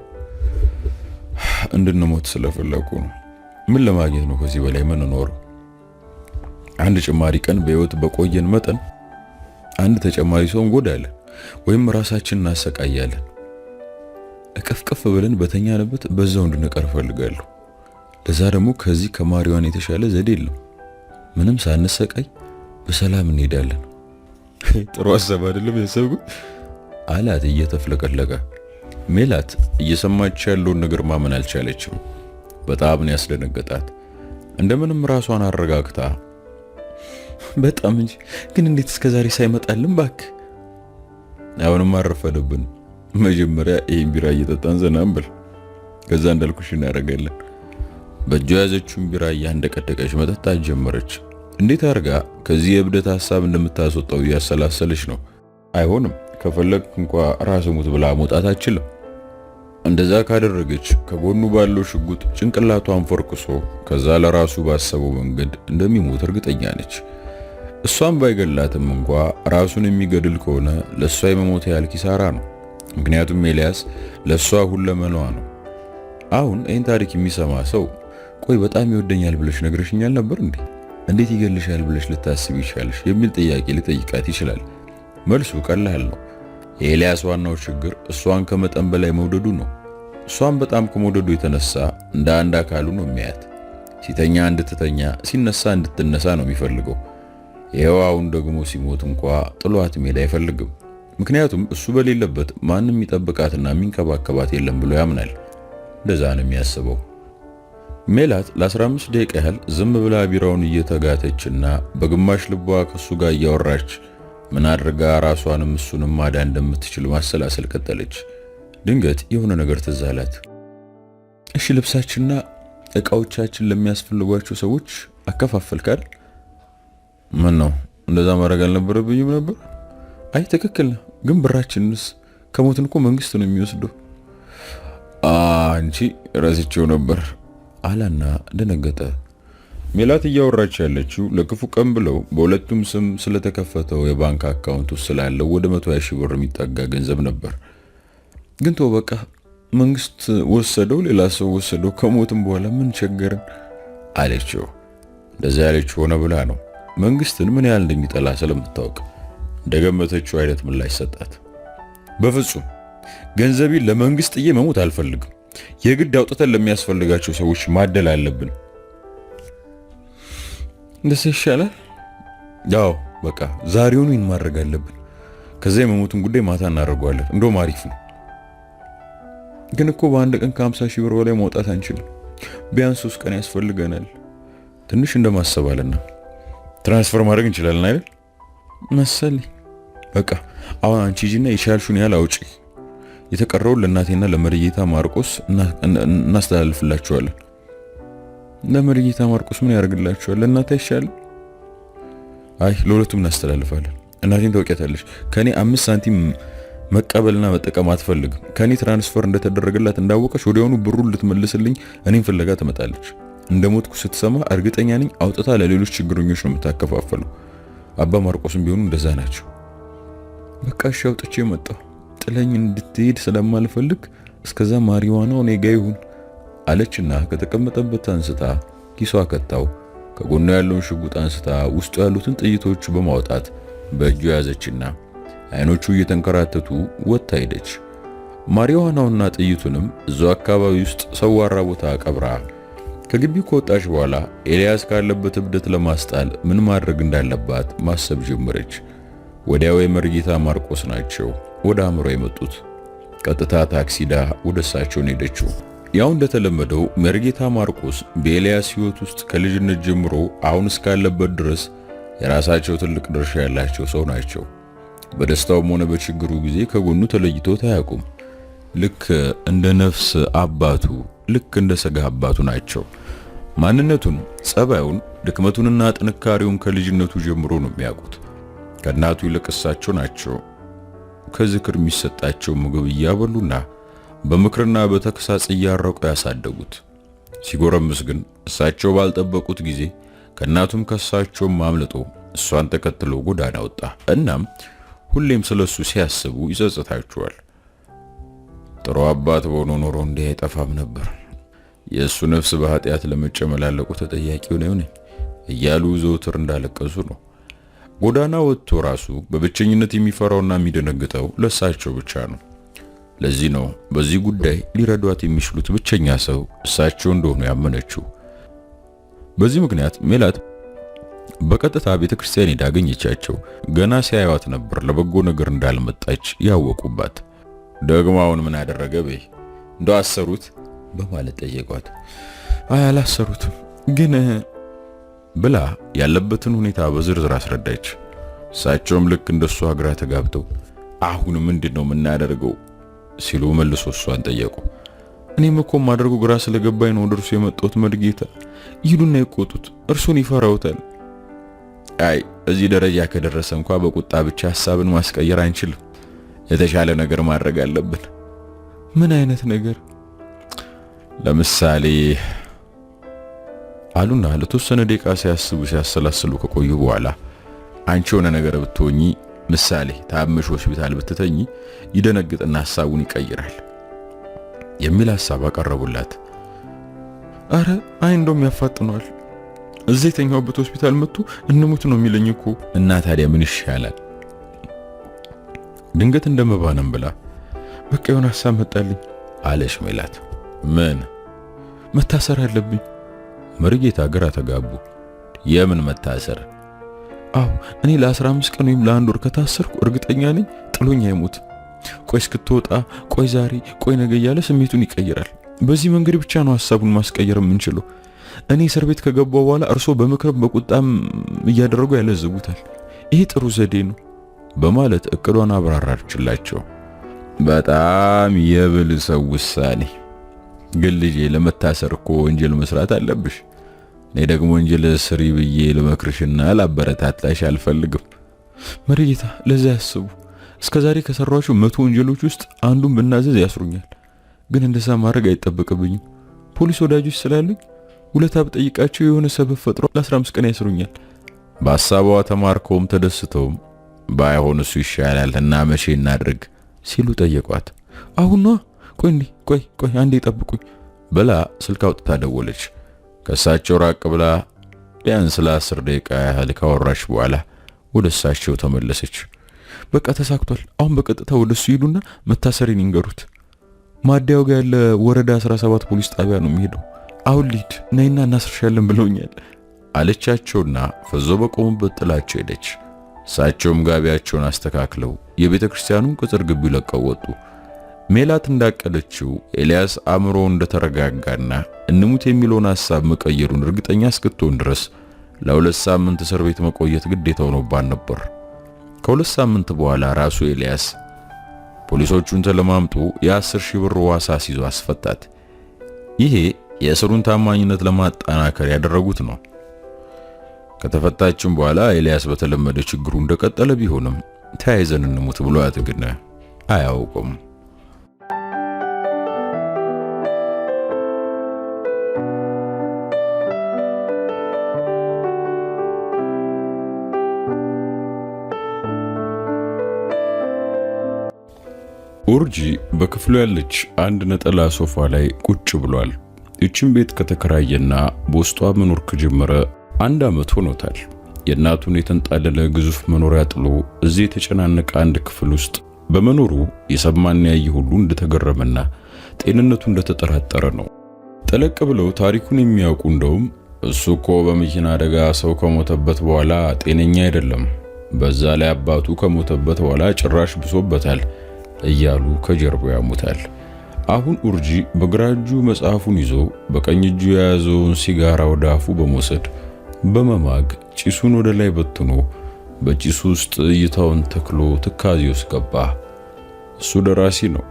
እንድንሞት ስለፈለኩ ነው። ምን ለማግኘት ነው ከዚህ በላይ ምን ኖረው? አንድ ጭማሪ ቀን በህይወት በቆየን መጠን አንድ ተጨማሪ ሰው እንጎዳለን ወይም ራሳችንን እናሰቃያለን። እቅፍቅፍ ብለን በተኛንበት በዛው እንድንቀር ፈልጋለሁ። ለዛ ደግሞ ከዚህ ከማሪዋን የተሻለ ዘዴ የለም። ምንም ሳንሰቃይ በሰላም እንሄዳለን። ጥሩ ሐሳብ አይደለም ያሰብኩት አላት እየተፍለቀለቀ። ሜላት እየሰማች ያለውን ነገር ማመን አልቻለችም። በጣም ነው ያስደነገጣት። እንደምንም ራሷን አረጋግታ በጣም እንጂ ግን እንዴት እስከዛሬ ሳይመጣልን ባክ? አሁንም አረፈደብን። መጀመሪያ ይሄን ቢራ እየጠጣን ዘና እንበል፣ ከዛ እንዳልኩሽ እናደርጋለን። በእጇ ያዘችውን ቢራ እያንደቀደቀች መጠጣት ጀመረች። እንዴት አርጋ ከዚህ የእብደት ሐሳብ እንደምታስወጣው እያሰላሰለች ነው። አይሆንም፣ ከፈለክ እንኳ ራስ ሙት ብላ መውጣት አትችልም። እንደዛ ካደረገች ከጎኑ ባለው ሽጉጥ ጭንቅላቷን ፈርክሶ ከዛ ለራሱ ባሰበው መንገድ እንደሚሞት እርግጠኛ ነች። እሷም ባይገላትም እንኳ ራሱን የሚገድል ከሆነ ለሷ የመሞት ያህል ኪሳራ ነው። ምክንያቱም ኤልያስ ለሷ ሁለመናዋ ነው። አሁን ይህን ታሪክ የሚሰማ ሰው ቆይ በጣም ይወደኛል ብለሽ ነግረሽኛል ነበር እንዴ? እንዴት ይገልሻል ብለሽ ልታስብ ይቻልሽ? የሚል ጥያቄ ሊጠይቃት ይችላል። መልሱ ቀላል ነው። የኤልያስ ዋናው ችግር እሷን ከመጠን በላይ መውደዱ ነው። እሷን በጣም ከመውደዱ የተነሳ እንደ አንድ አካሉ ነው የሚያያት። ሲተኛ እንድትተኛ፣ ሲነሳ እንድትነሳ ነው የሚፈልገው። ይሄው አሁን ደግሞ ሲሞት እንኳ ጥሏት መሄድ አይፈልግም። ምክንያቱም እሱ በሌለበት ማንም የሚጠብቃትና የሚንከባከባት የለም ብሎ ያምናል። እንደዛ ነው የሚያስበው። ሜላት ለ15 ደቂቃ ያህል ዝም ብላ ቢራውን እየተጋተችና በግማሽ ልቧ ከሱ ጋር እያወራች ምን አድርጋ ራሷንም እሱንም ማዳን እንደምትችል ማሰላሰል ቀጠለች። ድንገት የሆነ ነገር ትዝ አላት። እሺ ልብሳችንና ዕቃዎቻችን ለሚያስፈልጓቸው ሰዎች አከፋፈልክ አይደል? ምን ነው እንደዛ ማድረግ አልነበረብኝም ነበር? አይ ትክክል ነው፣ ግን ብራችንስ? ከሞትን እኮ መንግስት ነው የሚወስደው። አንቺ ረስቼው ነበር አላና ደነገጠ። ሜላት እያወራች ያለችው ለክፉ ቀን ብለው በሁለቱም ስም ስለተከፈተው የባንክ አካውንት ውስጥ ስላለው ወደ 120 ሺህ ብር የሚጠጋ ገንዘብ ነበር። ግን ተው በቃ መንግስት ወሰደው፣ ሌላ ሰው ወሰደው፣ ከሞትም በኋላ ምን ቸገረን አለችው። እንደዛ ያለችው ሆነ ብላ ነው። መንግስትን ምን ያህል እንደሚጠላ ስለምታውቅ እንደገመተችው አይነት ምላሽ ሰጣት። በፍጹም ገንዘቤን ለመንግስት ጥዬ መሞት አልፈልግም። የግድ አውጥተን ለሚያስፈልጋቸው ሰዎች ማደል አለብን። እንደዚህ ይሻላል። ያው በቃ ዛሬውኑ ይህን ማድረግ አለብን። ከዛ የመሞቱን ጉዳይ ማታ እናደርገዋለን። እንደውም አሪፍ ነው። ግን እኮ በአንድ ቀን ከ50 ሺህ ብር በላይ ማውጣት አንችልም። ቢያንስ 3 ቀን ያስፈልገናል። ትንሽ እንደማሰባለና ትራንስፈር ማድረግ እንችላለን አይደል መሰለኝ። በቃ አሁን አንቺ ሂጂና የቻልሽውን ያህል አውጪ። የተቀረውን ለእናቴና ለመርጌታ ማርቆስ እናስተላልፍላቸዋለን። ለመርጌታ ማርቆስ ምን ያደርግላቸዋል? ለእናቴ አይሻልም? አይ ለሁለቱም እናስተላልፋለን። እናቴን ታውቂያታለሽ። ከኔ 5 ሳንቲም መቀበልና መጠቀም አትፈልግም። ከኔ ትራንስፈር እንደተደረገላት እንዳወቀች ወዲያውኑ ብሩን ልትመልስልኝ እኔን ፍለጋ ትመጣለች። እንደሞትኩ ስትሰማ እርግጠኛ ነኝ አውጥታ ለሌሎች ችግረኞች ነው የምታከፋፈለው። አባ ማርቆስም ቢሆኑ እንደዛ ናቸው። በቃ እሺ አውጥቼ መጣሁ። ጥለኝ እንድትሄድ ስለማልፈልግ እስከዛ ማሪዋናው እኔ ጋ ይሁን አለችና ከተቀመጠበት አንስታ ኪሷ ከታው ከጎኑ ያለውን ሽጉጥ አንስታ ውስጡ ያሉትን ጥይቶች በማውጣት በእጁ ያዘችና አይኖቹ እየተንከራተቱ ወጣ ሄደች። ማሪዋናውና ጥይቱንም እዛው አካባቢ ውስጥ ሰዋራ ቦታ ቀብራ ከግቢው ከወጣች በኋላ ኤልያስ ካለበት እብደት ለማስጣል ምን ማድረግ እንዳለባት ማሰብ ጀመረች። ወዲያው የመርጌታ ማርቆስ ናቸው ወደ አእምሮ የመጡት። ቀጥታ ታክሲዳ ወደ እሳቸው ሄደችው። ያው እንደተለመደው መርጌታ ማርቆስ በኤልያስ ሕይወት ውስጥ ከልጅነት ጀምሮ አሁን እስካለበት ድረስ የራሳቸው ትልቅ ድርሻ ያላቸው ሰው ናቸው። በደስታውም ሆነ በችግሩ ጊዜ ከጎኑ ተለይቶት አያውቁም። ልክ እንደ ነፍስ አባቱ፣ ልክ እንደ ሥጋ አባቱ ናቸው። ማንነቱን፣ ጸባዩን፣ ድክመቱንና ጥንካሬውን ከልጅነቱ ጀምሮ ነው የሚያውቁት። ከእናቱ ይልቅ እሳቸው ናቸው ከዝክር የሚሰጣቸው ምግብ እያበሉና በምክርና በተክሳጽ እያረቁ ያሳደጉት። ሲጎረምስ ግን እሳቸው ባልጠበቁት ጊዜ ከእናቱም ከእሳቸውም አምልጦ እሷን ተከትሎ ጎዳና ወጣ። እናም ሁሌም ስለሱ ሲያስቡ ይጸጽታቸዋል። ጥሩ አባት በሆነ ኖሮ እንዲህ አይጠፋም ነበር። የእሱ ነፍስ በኃጢአት ለመጨመላለቁ ተጠያቂው ነው እያሉ ዘውትር እንዳለቀሱ ነው። ጎዳና ወጥቶ ራሱ በብቸኝነት የሚፈራውና የሚደነግጠው ለእሳቸው ብቻ ነው። ለዚህ ነው በዚህ ጉዳይ ሊረዷት የሚችሉት ብቸኛ ሰው እሳቸው እንደሆኑ ያመነችው። በዚህ ምክንያት ሜላት በቀጥታ ቤተክርስቲያን ሄዳ አገኘቻቸው። ገና ሲያዩት ነበር ለበጎ ነገር እንዳልመጣች ያወቁባት። ደግሞ አሁን ምን አደረገ በይ እንደው አሰሩት በማለት ጠየቋት። አይ አላሰሩትም ግን ብላ ያለበትን ሁኔታ በዝርዝር አስረዳች። እሳቸውም ልክ እንደሷ ግራ ተጋብተው አሁን ምንድነው የምናደርገው ሲሉ መልሶ እሷን ጠየቁ። እኔም እኮ ማድረጉ ግራ ስለገባኝ ነው ወደርሱ የመጣሁት መርጌታ። ይሉና ይቆጡት፣ እርሱን ይፈራውታል። አይ እዚህ ደረጃ ከደረሰ እንኳን በቁጣ ብቻ ሐሳብን ማስቀየር አንችልም። የተሻለ ነገር ማድረግ አለብን። ምን አይነት ነገር? ለምሳሌ አሉና ለተወሰነ ደቂቃ ሲያስቡ ሲያሰላስሉ ከቆዩ በኋላ አንቺ የሆነ ነገር ብትሆኚ፣ ምሳሌ ታመሽ ሆስፒታል ብትተኚ ይደነግጥና ሐሳቡን ይቀይራል የሚል ሐሳብ አቀረቡላት። አረ አይ እንደውም ያፋጥነዋል። እዚህ የተኛውበት ሆስፒታል መጥቶ እንሙት ነው የሚለኝ እኮ። እና ታዲያ ምን ይሻላል? ድንገት እንደመባነም ብላ በቃ የሆነ ሐሳብ መጣልኝ አለሽ ሜላት። ምን? መታሰር አለብኝ። መርጌታ ግራ ተጋቡ። የምን መታሰር? አው እኔ ለ15 ቀን ወይም ለ1 ወር ከታሰርኩ እርግጠኛ ነኝ ጥሎኝ አይሞት። ቆይ እስክትወጣ፣ ቆይ ዛሬ፣ ቆይ ነገ እያለ ስሜቱን ይቀይራል። በዚህ መንገድ ብቻ ነው ሐሳቡን ማስቀየር የምንችለው። እኔ እስር ቤት ከገባው በኋላ እርሶ በምክርም በቁጣም እያደረጉ ያለዝቡታል። ይሄ ጥሩ ዘዴ ነው በማለት እቅዷን አብራራችላቸው። በጣም የብል ሰው ውሳኔ። ግን ልጄ ለመታሰር እኮ ወንጀል መስራት አለብሽ። እኔ ደግሞ ወንጀል ስሪ ብዬ ለመክርሽና ላበረታታሽ አልፈልግም። መርጌታ ለዛ ያስቡ። እስከዛሬ ከሰሯቸው 100 ወንጀሎች ውስጥ አንዱን ብናዘዝ ያስሩኛል። ግን እንደዛ ማድረግ አይጠበቅብኝም። ፖሊስ ወዳጆች ስላሉኝ ውለታ ብጠይቃቸው የሆነ ሰበብ ፈጥሮ ለ15 ቀን ያስሩኛል። በሐሳቧ ተማርከውም ተደስተውም ባይሆን እሱ ይሻላል እና መቼ እናድርግ ሲሉ ጠየቋት። አሁን ነው? ቆይ አንዴ ጠብቁኝ ብላ ስልክ አውጥታ ደወለች። ከእሳቸው ራቅ ብላ ቢያንስ ለ10 ደቂቃ ያህል ካወራች በኋላ ወደ እሳቸው ተመለሰች። በቃ ተሳክቷል። አሁን በቀጥታ ወደሱ ሄዱና መታሰሪን ይንገሩት። ማዲያው ጋር ያለ ወረዳ 17 ፖሊስ ጣቢያ ነው የሚሄደው። አሁን ሊድ ነይና እናስርሻለን ብለውኛል አለቻቸውና ፈዞ በቆሙበት ጥላቸው ሄደች። እሳቸውም ጋቢያቸውን አስተካክለው የቤተ ክርስቲያኑን ቅጽር ግቢ ለቀው ወጡ። ሜላት እንዳቀለችው ኤልያስ አእምሮ እንደተረጋጋና እንሙት የሚለውን ሐሳብ መቀየሩን እርግጠኛ እስክትሆን ድረስ ለ2 ሳምንት እስር ቤት መቆየት ግዴታው ሆኖባት ነበር። ከ2 ሳምንት በኋላ ራሱ ኤልያስ ፖሊሶቹን ተለማምጦ የ10,000 ብር ዋስ አስይዞ አስፈታት። ይሄ የእስሩን ታማኝነት ለማጠናከር ያደረጉት ነው። ከተፈታችም በኋላ ኤልያስ በተለመደ ችግሩ እንደቀጠለ ቢሆንም ተያይዘን እንሙት ብሏት ግን አያውቁም። ኡርጂ በክፍሉ ያለች አንድ ነጠላ ሶፋ ላይ ቁጭ ብሏል። እቺን ቤት ከተከራየና በውስጧ መኖር ከጀመረ 1 ዓመት ሆኖታል። የእናቱን የተንጣለለ ግዙፍ መኖሪያ ጥሎ እዚህ የተጨናነቀ አንድ ክፍል ውስጥ በመኖሩ የሰማና ያየ ሁሉ እንደተገረመና ጤንነቱ እንደተጠራጠረ ነው። ጠለቅ ብለው ታሪኩን የሚያውቁ እንደውም እሱ እኮ በመኪና አደጋ ሰው ከሞተበት በኋላ ጤነኛ አይደለም፣ በዛ ላይ አባቱ ከሞተበት በኋላ ጭራሽ ብሶበታል እያሉ ከጀርባው ያሙታል። አሁን ኡርጂ በግራ እጁ መጽሐፉን ይዞ በቀኝ እጁ የያዘውን ሲጋራ ወደ አፉ በመውሰድ በመማግ ጭሱን ወደ ላይ በትኖ በጭሱ ውስጥ እይታውን ተክሎ ትካዜ ውስጥ ገባ። እሱ ደራሲ ነው፣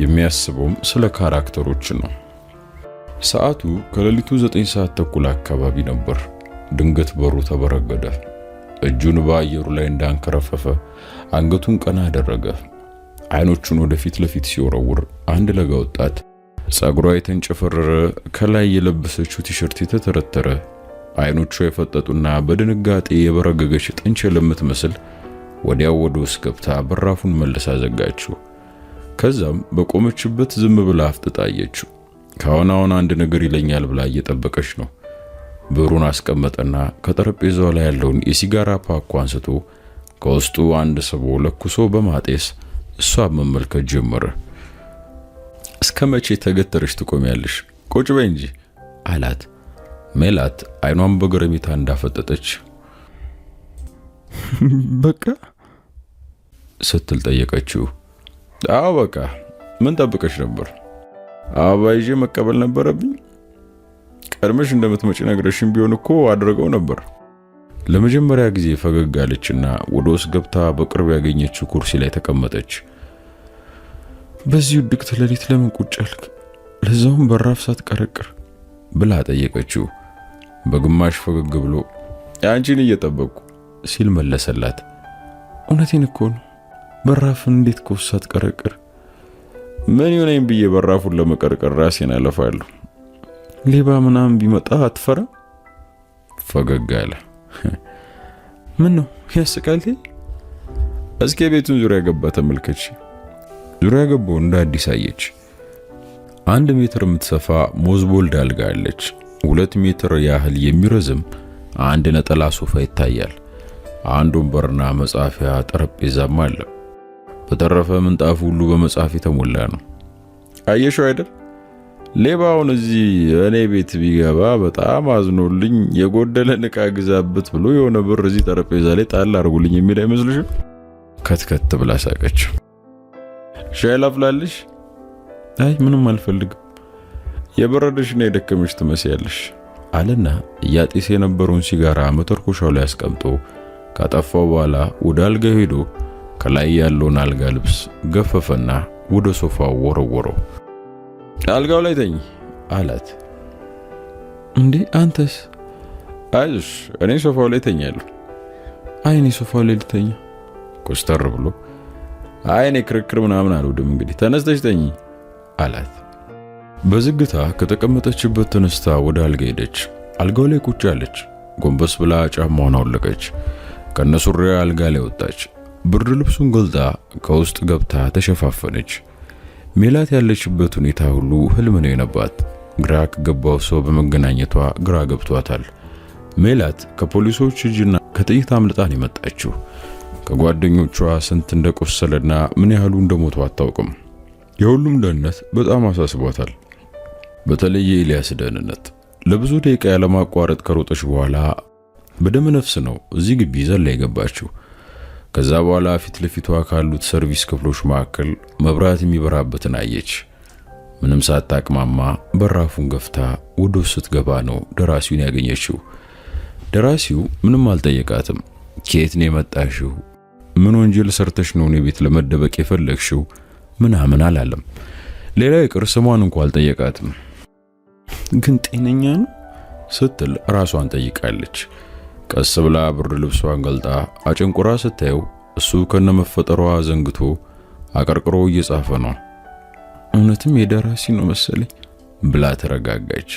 የሚያስበውም ስለ ካራክተሮች ነው። ሰዓቱ ከሌሊቱ 9 ሰዓት ተኩል አካባቢ ነበር። ድንገት በሩ ተበረገደ። እጁን በአየሩ ላይ እንዳንከረፈፈ አንገቱን ቀና አደረገ። አይኖቹን ወደፊት ለፊት ሲወረውር አንድ ለጋ ወጣት ጸጉሯ የተንጨፈረረ ከላይ የለበሰችው ቲሸርት የተተረተረ አይኖቿ የፈጠጡና በድንጋጤ የበረገገች ጥንቸል የምትመስል ወዲያው ወደ ውስጥ ገብታ በራፉን መልሳ ዘጋችው። ከዛም በቆመችበት ዝም ብላ አፍጥጣየችው። ካሁን አንድ ነገር ይለኛል ብላ እየጠበቀች ነው። ብሩን አስቀመጠና ከጠረጴዛው ላይ ያለውን የሲጋራ ፓክ አንስቶ ከውስጡ አንድ ስቦ ለኩሶ በማጤስ እሷ መመልከት ጀመረ። እስከ መቼ ተገተረሽ ትቆሚያለሽ? ቁጭ በይ እንጂ አላት። ሜላት አይኗን በገረሚታ እንዳፈጠጠች በቃ ስትል ጠየቀችው። አዎ በቃ። ምን ጠብቀሽ ነበር? አበባ ይዤ መቀበል ነበረብኝ። ቀድመሽ እንደምትመጪ ነግረሽኝ ቢሆን እኮ አድርገው ነበር። ለመጀመሪያ ጊዜ ፈገግ አለችና ወደ ውስጥ ገብታ በቅርብ ያገኘችው ኩርሲ ላይ ተቀመጠች። በዚህ ድቅት ሌሊት ለምን ቁጭ አልክ? ለዛውም በራፍ ሳትቀረቅር ብላ ጠየቀችው። በግማሽ ፈገግ ብሎ አንቺን እየጠበቅኩ ሲል መለሰላት። እውነቴን እኮ ነው። በራፍን እንዴት ኮስ ሳትቀረቅር? ምን ይሆነኝ ብዬ በራፉን ለመቀርቀር ራሴን አለፋለሁ። ሌባ ምናምን ቢመጣ አትፈራ? ፈገግ አለ። ምን ነው ያስቃል? እስኪ ቤቱን ዙሪያ ገባ ተመልከች። ዙሪያ ገባው እንደ አዲስ አየች። 1 ሜትር የምትሰፋ ሞዝቦልድ አልጋ አለች። 2 ሜትር ያህል የሚረዝም አንድ ነጠላ ሶፋ ይታያል። አንድ ወንበርና መጻፊያ ጠረጴዛም አለ። በተረፈ ምንጣፉ ሁሉ በመጻፍ የተሞላ ነው። አየሽው አይደል? ሌባውን እዚህ እኔ ቤት ቢገባ በጣም አዝኖልኝ የጎደለ ዕቃ ግዛበት ብሎ የሆነ ብር እዚህ ጠረጴዛ ላይ ጣል አድርጉልኝ የሚል አይመስልሽም? ከትከት ብላ ሳቀች። ሻይ ላፍላልሽ? አይ ምንም አልፈልግም። የበረደሽና የደከመሽ ትመስያለሽ አለና እያጤስ የነበረውን ሲጋራ መተርኮሻው ላይ አስቀምጦ ካጠፋው በኋላ ወደ አልጋው ሄዶ ከላይ ያለውን አልጋ ልብስ ገፈፈና ወደ ሶፋው ወረወረው። አልጋው ላይ ተኝ አላት። እንዴ አንተስ? አይዞሽ እኔ ሶፋው ላይ ተኛለሁ። አይ እኔ ሶፋው ላይ ልተኛ። ኮስተር ብሎ አይ እኔ ክርክር ምናምን አልወድም፣ እንግዲህ ተነስተሽ ተኝ አላት። በዝግታ ከተቀመጠችበት ተነስታ ወደ አልጋ ሄደች። አልጋው ላይ ቁጭ አለች። ጎንበስ ብላ ጫማዋን አወለቀች። ከነሱሪያ አልጋ ላይ ወጣች። ብርድ ልብሱን ገልጣ ከውስጥ ገብታ ተሸፋፈነች። ሜላት ያለችበት ሁኔታ ሁሉ ህልም ነው የነባት። ግራ ከገባው ሰው በመገናኘቷ ግራ ገብቷታል። ሜላት ከፖሊሶች እጅና ከጥይት አምልጣን የመጣችው ከጓደኞቿ ስንት እንደቆሰለና ምን ያህሉ እንደሞቱ አታውቅም። የሁሉም ደህንነት በጣም አሳስቧታል። በተለይ የኤልያስ ደህንነት። ለብዙ ደቂቃ ያለማቋረጥ ከሮጠች በኋላ በደም ነፍስ ነው እዚህ ግቢ ዘላ የገባችው። ከዛ በኋላ ፊት ለፊቷ ካሉት ሰርቪስ ክፍሎች መካከል መብራት የሚበራበትን አየች። ምንም ሳታቅማማ በራፉን ገፍታ ወደ ውስጥ ስትገባ ነው ደራሲውን ያገኘችው። ደራሲው ምንም አልጠየቃትም። ከየት ነው የመጣሽው? ምን ወንጀል ሰርተሽ ነው እኔ ቤት ለመደበቅ የፈለግሽው? ምናምን አላለም። ሌላ ይቅር ስሟን እንኳን አልጠየቃትም። ግን ጤነኛ ነው ስትል ራሷን ጠይቃለች። ቀስ ብላ ብር ልብሷን ገልጣ አጨንቁራ ስታየው እሱ ከነመፈጠሯ ዘንግቶ አቀርቅሮ እየጻፈ ነው። እውነትም የደራሲ ነው መሰለኝ ብላ ተረጋጋች።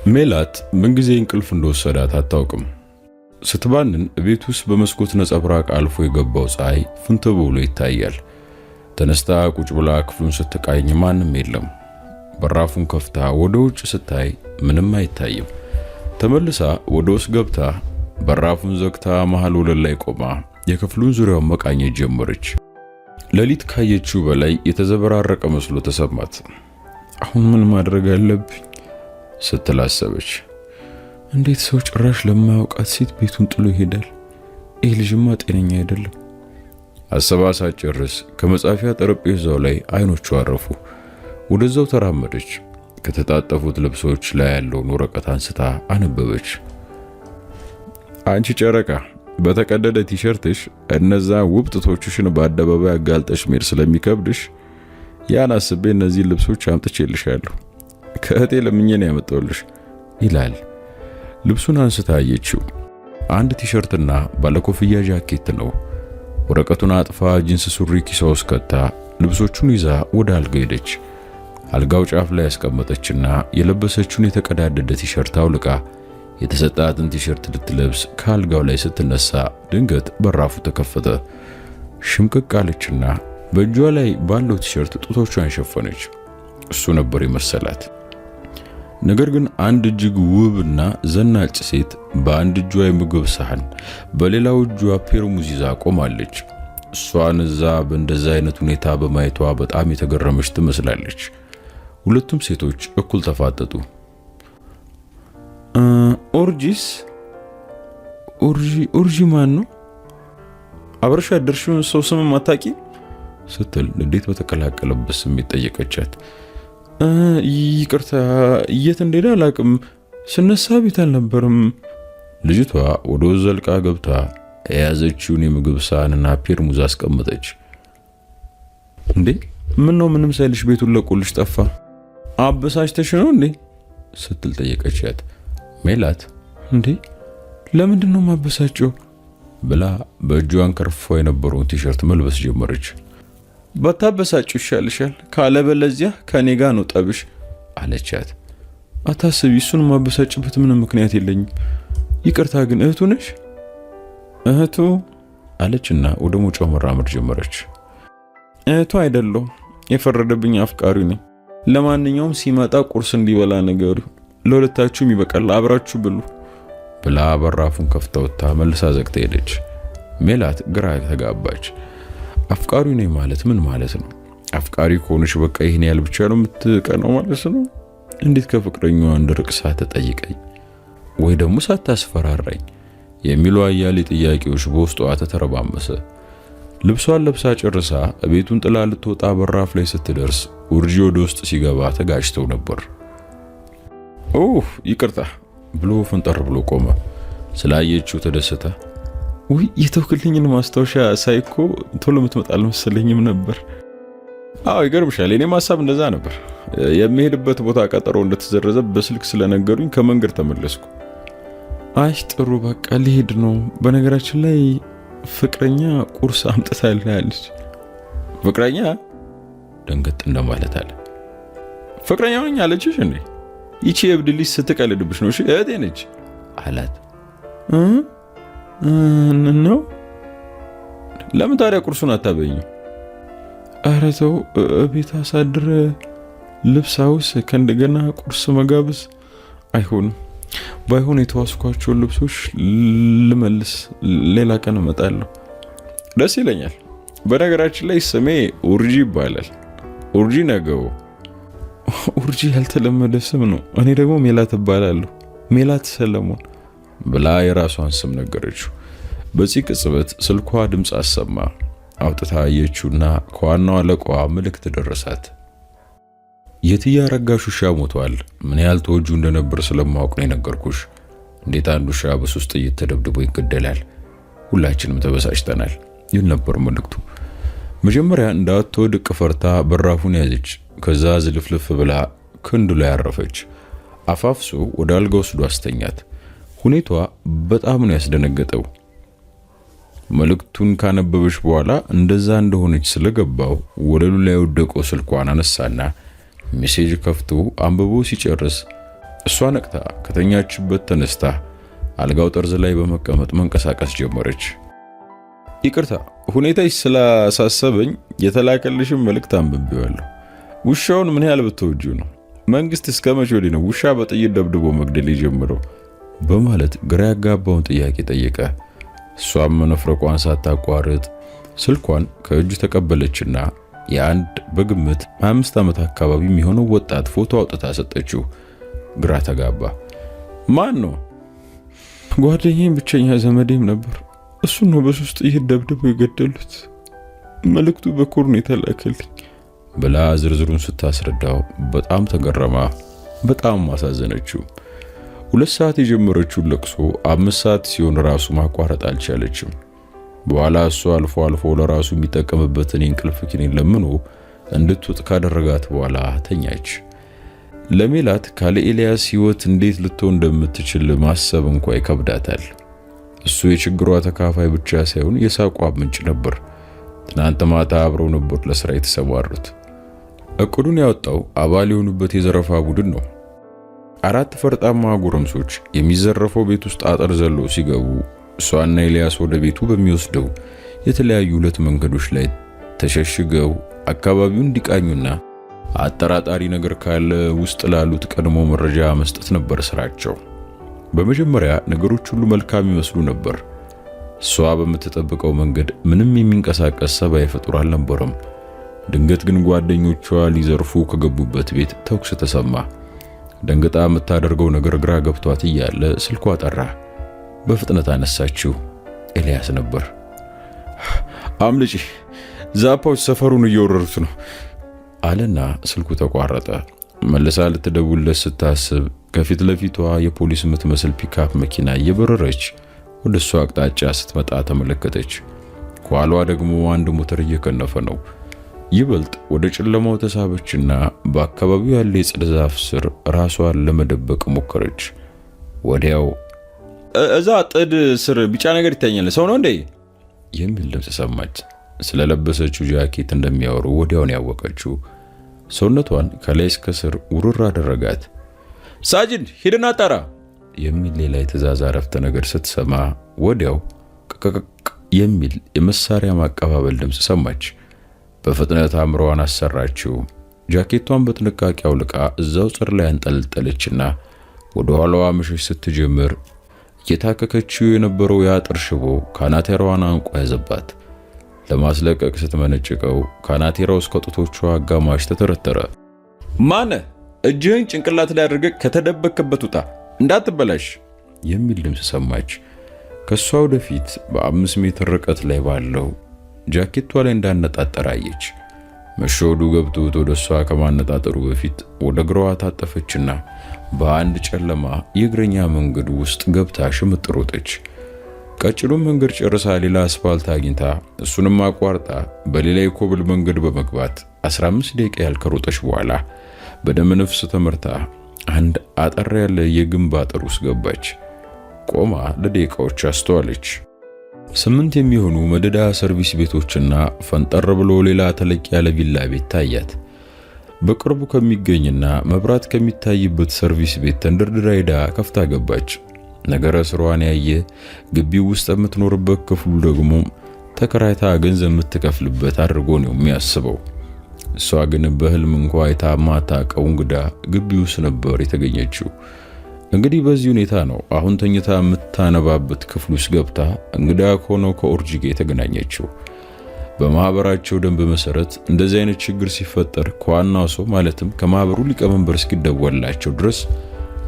ሜላት ምንጊዜ እንቅልፍ እንደወሰዳት አታውቅም። ስትባንን ቤት ውስጥ በመስኮት ነጸብራቅ አልፎ የገባው ፀሐይ ፍንትው ብሎ ይታያል። ተነስታ ቁጭ ብላ ክፍሉን ስትቃኝ ማንም የለም። በራፉን ከፍታ ወደ ውጭ ስታይ ምንም አይታይም። ተመልሳ ወደ ውስጥ ገብታ በራፉን ዘግታ መሃል ወለል ላይ ቆማ የክፍሉን ዙሪያውን መቃኘት ጀመረች። ሌሊት ካየችው በላይ የተዘበራረቀ መስሎ ተሰማት። አሁን ምን ማድረግ አለብኝ ስትል አሰበች። እንዴት ሰው ጭራሽ ለማያውቃት ሴት ቤቱን ጥሎ ይሄዳል? ይህ ልጅማ ጤነኛ አይደለም። አሰባ ሳትጨርስ ከመጻፊያ ጠረጴዛው ላይ አይኖቿ አረፉ። ወደዛው ተራመደች። ከተጣጠፉት ልብሶች ላይ ያለውን ወረቀት አንስታ አነበበች። አንቺ ጨረቃ፣ በተቀደደ ቲሸርትሽ እነዛ ውብ ጡቶችሽን በአደባባይ አጋልጠሽ መሄድ ስለሚከብድሽ ያን አስቤ እነዚህ ልብሶች አምጥቼልሻለሁ። ከእህቴ ለምኜ ነው ያመጣሁልሽ ይላል። ልብሱን አንስታ አየችው። አንድ ቲሸርትና ባለኮፍያ ጃኬት ነው። ወረቀቱን አጥፋ ጂንስ ሱሪ ኪሷ ውስጥ ከታ ልብሶቹን ይዛ ወደ አልጋ ሄደች። አልጋው ጫፍ ላይ ያስቀመጠችና የለበሰችውን የተቀዳደደ ቲሸርት አውልቃ የተሰጣትን ቲሸርት ልትለብስ ከአልጋው ላይ ስትነሳ ድንገት በራፉ ተከፈተ። ሽምቅቅ አለችና በእጇ ላይ ባለው ቲሸርት ጡቶቿን ሸፈነች። እሱ ነበር የመሰላት። ነገር ግን አንድ እጅግ ውብና ዘናጭ ሴት በአንድ እጇ የምግብ ሳህን በሌላው እጇ ፔርሙዝ ይዛ ቆማለች። እሷን እዛ በእንደዛ አይነት ሁኔታ በማየቷ በጣም የተገረመች ትመስላለች። ሁለቱም ሴቶች እኩል ተፋጠጡ። ኦርጂ ማን ነው? አብረሽ ያደርሽውን ሰው ስም አታቂ? ስትል ንዴት በተቀላቀለበት ስሜት ጠየቀቻት። ይቅርታ፣ የት እንደሄደ አላቅም። ስነሳ ቤት አልነበርም። ልጅቷ ወደ ውስጥ ዘልቃ ገብታ የያዘችውን የምግብ ሳህንና ፔርሙዝ አስቀመጠች። እንዴ ምን ነው ምንም ሳይልሽ ቤቱን ለቆልሽ ጠፋ? አበሳጭተሽ ነው እንዴ ስትል ጠየቀቻት። ሜላት እንዴ ለምንድን ነው ማበሳጨው ብላ በእጇን ከርፎ የነበረውን ቲሸርት መልበስ ጀመረች። ባታበሳጭው ይሻልሻል፣ ካለበለዚያ ከኔ ጋር ነው ጠብሽ አለቻት። አታስቢ፣ እሱን ማበሳጭበት ምንም ምክንያት የለኝም። ይቅርታ ግን እህቱ ነሽ? እህቱ አለችና ወደ ሞጫው መራመድ ጀመረች። እህቱ አይደለሁ፣ የፈረደብኝ አፍቃሪ ነኝ። ለማንኛውም ሲመጣ ቁርስ እንዲበላ ነገሩ፣ ለሁለታችሁም ይበቃል፣ አብራችሁ ብሉ ብላ በራፉን ከፍተውታ መልሳ ዘግታ ሄደች። ሜላት ግራ ተጋባች። አፍቃሪ ነኝ ማለት ምን ማለት ነው? አፍቃሪ ከሆነች በቃ ይሄን ያህል ብቻ ነው የምትቀነው ማለት ነው? እንዴት ከፍቅረኛዋ እንድርቅ ሳትጠይቀኝ ወይ ደግሞ ሳታስፈራራኝ የሚሉ አያሌ ጥያቄዎች በውስጧ ተተረባመሰ። ልብሷን ለብሳ ጨርሳ ቤቱን ጥላ ልትወጣ በራፍ ላይ ስትደርስ ኡርጂ ወደ ውስጥ ሲገባ ተጋጭተው ነበር። ይቅርታ ብሎ ፈንጠር ብሎ ቆመ። ስላየችው ተደሰተ። ውይ የተውክልኝን ማስታወሻ ሳይኮ ቶሎ የምትመጣ አልመሰለኝም ነበር። ይገርምሻል፣ የኔም ሐሳብ እንደዛ ነበር። የሚሄድበት ቦታ ቀጠሮ እንደተዘረዘ በስልክ ስለነገሩኝ ከመንገድ ተመለስኩ። አይ ጥሩ፣ በቃ ሊሄድ ነው። በነገራችን ላይ ፍቅረኛ ቁርስ አምጥታለች። ፍቅረኛ? ደንገጥ እንደማለት አለ። ፍቅረኛ ነኝ አለችሽ እንዴ? ይቺ የእብድ ልጅ ስትቀልድብሽ ነው። እሺ እህቴ ነች አላት። ነው? ለምን ታዲያ ቁርሱን አታበይኝ? ኧረ ተው፣ ቤት አሳድረ ልብስ አውስ ከእንደገና ቁርስ መጋበዝ አይሆንም። ባይሆን የተዋስኳቸውን ልብሶች ልመልስ፣ ሌላ ቀን እመጣለሁ። ደስ ይለኛል። በነገራችን ላይ ስሜ ኡርጂ ይባላል። ኡርጂ ነገው። ኡርጂ ያልተለመደ ስም ነው። እኔ ደግሞ ሜላት እባላለሁ። ሜላት ሰለሞን ብላ የራሷን ስም ነገረችው። በዚህ ቅጽበት ስልኳ ድምፅ አሰማ። አውጥታ አየችውና ከዋናው አለቃዋ መልእክት ደረሳት። የትያ ረጋሽ ውሻ ሞቷል። ምን ያህል ተወጁ እንደነበር ስለማወቅ ነው የነገርኩሽ። እንዴት አንድ ውሻ በሶስት ጥይት ተደብድቦ ይገደላል? ሁላችንም ተበሳጭተናል ይል ነበር መልእክቱ። መጀመሪያ እንዳትወድቅ ፈርታ በራፉን ያዘች። ከዛ ዝልፍልፍ ብላ ክንዱ ላይ አረፈች። አፋፍሶ ወደ አልጋ ወስዶ አስተኛት። ሁኔታዋ በጣም ነው ያስደነገጠው። መልእክቱን ካነበበች በኋላ እንደዛ እንደሆነች ስለገባው ወለሉ ላይ ወደቀው ስልኳን አነሳና ሜሴጅ ከፍቶ አንብቦ ሲጨርስ እሷ ነቅታ ከተኛችበት ተነስታ አልጋው ጠርዝ ላይ በመቀመጥ መንቀሳቀስ ጀመረች። ይቅርታ ሁኔታሽ ስላሳሰበኝ የተላከልሽም መልእክት አንብቤዋለሁ። ውሻውን ምን ያህል ብትወጂው ነው? መንግስት እስከመቼ ወዲህ ነው ውሻ በጥይት ደብድቦ መግደል የጀመረው? በማለት ግራ ያጋባውን ጥያቄ ጠየቀ። እሷም መነፍረቋን ሳታቋርጥ ስልኳን ከእጁ ተቀበለችና የአንድ በግምት 5 ዓመት አካባቢ የሚሆነው ወጣት ፎቶ አውጥታ ሰጠችው። ግራ ተጋባ። ማን ነው? ጓደኛዬም ብቸኛ ዘመዴም ነበር። እሱን ነው በሶስት ጥይት ደብድበው የገደሉት። መልእክቱ በኩር ነው የተላከልኝ ብላ ዝርዝሩን ስታስረዳው በጣም ተገረማ። በጣም ማሳዘነችው። 2 ሰዓት የጀመረችው ለቅሶ 5 ሰዓት ሲሆን ራሱ ማቋረጥ አልቻለችም። በኋላ እሱ አልፎ አልፎ ለራሱ የሚጠቀምበትን እንቅልፍ ኪኒን ለምኖ እንድትወጥ ካደረጋት በኋላ ተኛች። ለሜላት ካለ ኤልያስ ህይወት እንዴት ልትሆን እንደምትችል ማሰብ እንኳን ይከብዳታል። እሱ የችግሯ ተካፋይ ብቻ ሳይሆን የሳቋ ምንጭ ነበር። ትናንት ማታ አብረው ነበር ለስራ የተሰማሩት። እቅዱን ያወጣው አባል የሆኑበት የዘረፋ ቡድን ነው። 4 ፈርጣማ ጎረምሶች የሚዘረፈው ቤት ውስጥ አጥር ዘሎ ሲገቡ እሷና ኤልያስ ወደ ቤቱ በሚወስደው የተለያዩ 2 መንገዶች ላይ ተሸሽገው አካባቢውን እንዲቃኙና አጠራጣሪ ነገር ካለ ውስጥ ላሉት ቀድሞ መረጃ መስጠት ነበር ስራቸው። በመጀመሪያ ነገሮች ሁሉ መልካም ይመስሉ ነበር። እሷ በምትጠብቀው መንገድ ምንም የሚንቀሳቀስ ሰብአዊ ፍጡር አልነበረም። ድንገት ግን ጓደኞቿ ሊዘርፉ ከገቡበት ቤት ተኩስ ተሰማ። ደንግጣ የምታደርገው ነገር ግራ ገብቷት እያለ ስልኳ ጠራ። በፍጥነት አነሳችው። ኤልያስ ነበር። አምልጪ፣ ዛፓዎች ሰፈሩን እየወረሩት ነው አለና ስልኩ ተቋረጠ። መልሳ ልትደውልለት ስታስብ ከፊት ለፊቷ የፖሊስ የምትመስል ፒካፕ መኪና እየበረረች ወደ እሷ አቅጣጫ ስትመጣ ተመለከተች። ከኋሏ ደግሞ አንድ ሞተር እየከነፈ ነው። ይበልጥ ወደ ጨለማው ተሳበችና በአካባቢው ያለ የጽድ ዛፍ ስር ራሷን ለመደበቅ ሞከረች። ወዲያው እዛ ጥድ ስር ቢጫ ነገር ይታያል፣ ሰው ነው እንዴ የሚል ድምፅ ሰማች። ስለለበሰችው ጃኬት እንደሚያወሩ ወዲያውን ያወቀችው ሰውነቷን ከላይ እስከ ስር ውርር አደረጋት። ሳጅን ሂድና አጣራ የሚል ሌላ የትእዛዝ አረፍተ ነገር ስትሰማ ወዲያው ቅቅቅ የሚል የመሳሪያ ማቀባበል ድምፅ ሰማች። በፍጥነት አምሮዋን አሰራችው። ጃኬቷን በጥንቃቄ አውልቃ እዛው ጽር ላይ አንጠለጠለችና ወደ ኋላዋ መሸሽ ስትጀምር እየታከከችው የነበረው የአጥር ሽቦ ካናቴራዋን አንቆ ያዘባት። ለማስለቀቅ ስትመነጭቀው ካናቴራው እስከ ጡቶቿ አጋማሽ ተተረተረ። ማነ እጅህን ጭንቅላት ላይ አድርገህ ከተደበከበት ውጣ እንዳትበላሽ የሚል ድምፅ ሰማች። ከሷ ወደፊት በ5 ሜትር ርቀት ላይ ባለው ጃኬቷ ላይ እንዳነጣጠረ አየች። መሾዱ ገብቶት ወደ እሷ ከማነጣጠሩ በፊት ወደ ግሯ ታጠፈችና በአንድ ጨለማ የእግረኛ መንገድ ውስጥ ገብታ ሽምጥ ሮጠች። ቀጭኑን መንገድ ጨርሳ ሌላ አስፋልት አግኝታ እሱንም አቋርጣ በሌላ የኮብል መንገድ በመግባት 15 ደቂቃ ያህል ከሮጠች በኋላ በደም ነፍስ ተመርታ አንድ አጠር ያለ የግንብ አጥር ውስጥ ገባች። ቆማ ለደቂቃዎች አስተዋለች። 8 የሚሆኑ መደዳ ሰርቪስ ቤቶችና ፈንጠር ብሎ ሌላ ተለቅ ያለ ቪላ ቤት ታያት። በቅርቡ ከሚገኝና መብራት ከሚታይበት ሰርቪስ ቤት ተንደርድራ ሄዳ ከፍታ ገባች። ነገረ ስሯን ያየ ግቢው ውስጥ የምትኖርበት ክፍሉ ደግሞ ተከራይታ ገንዘብ የምትከፍልበት አድርጎ ነው የሚያስበው። እሷ ግን በህልም እንኳን አይታ ማታውቀው እንግዳ ግቢው ውስጥ ነበር የተገኘችው። እንግዲህ በዚህ ሁኔታ ነው አሁን ተኝታ የምታነባበት ክፍል ውስጥ ገብታ እንግዳ ከሆነው ከኦርጂ ጋር የተገናኘችው። በማህበራቸው ደንብ መሰረት እንደዚህ አይነት ችግር ሲፈጠር ከዋናው ሰው ማለትም ከማህበሩ ሊቀመንበር እስኪደወልላቸው ድረስ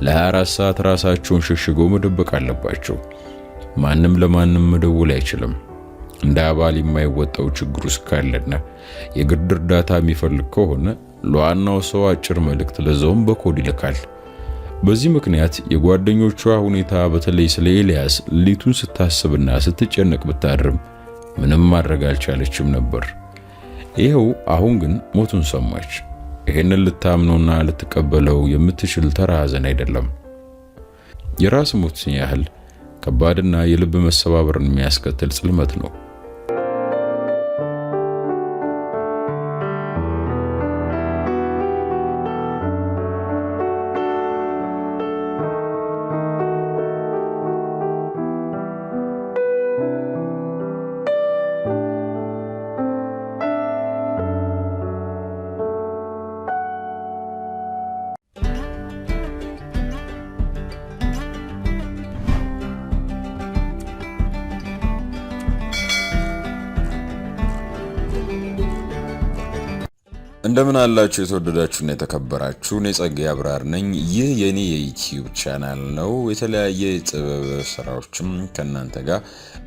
ለ24 ሰዓት ራሳቸውን ሸሽገው መደበቅ አለባቸው። ማንም ለማንም መደወል አይችልም። እንደ አባል የማይወጣው ችግር ውስጥ ካለና የግድ እርዳታ የሚፈልግ ከሆነ ለዋናው ሰው አጭር መልእክት ለዛውም በኮድ ይልካል። በዚህ ምክንያት የጓደኞቿ ሁኔታ በተለይ ስለ ኤልያስ ሌሊቱን ስታስብና ስትጨነቅ ብታድርም ምንም ማድረግ አልቻለችም ነበር። ይሄው አሁን ግን ሞቱን ሰማች። ይሄንን ልታምነውና ልትቀበለው የምትችል ተራ ሐዘን አይደለም። የራስ ሞት ያህል ከባድና የልብ መሰባበርን የሚያስከትል ጽልመት ነው። እንደምን አላችሁ የተወደዳችሁና የተከበራችሁ? እኔ ጸጋዬ አብራር ነኝ። ይህ የኔ የዩቲዩብ ቻናል ነው። የተለያየ የጥበብ ስራዎችም ከናንተ ጋር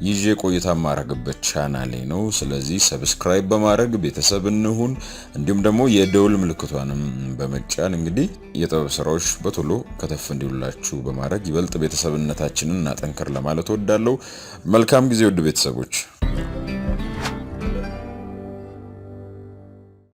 ይዤ ቆይታ ማረግበት ቻናሌ ነው። ስለዚህ ሰብስክራይብ በማድረግ ቤተሰብ እንሁን። እንዲሁም ደግሞ የደውል ምልክቷንም በመጫን እንግዲህ የጥበብ ስራዎች በቶሎ ከተፍ እንዲሉላችሁ በማድረግ ይበልጥ ቤተሰብነታችንን እናጠንክር ለማለት እወዳለሁ። መልካም ጊዜ ውድ ቤተሰቦች።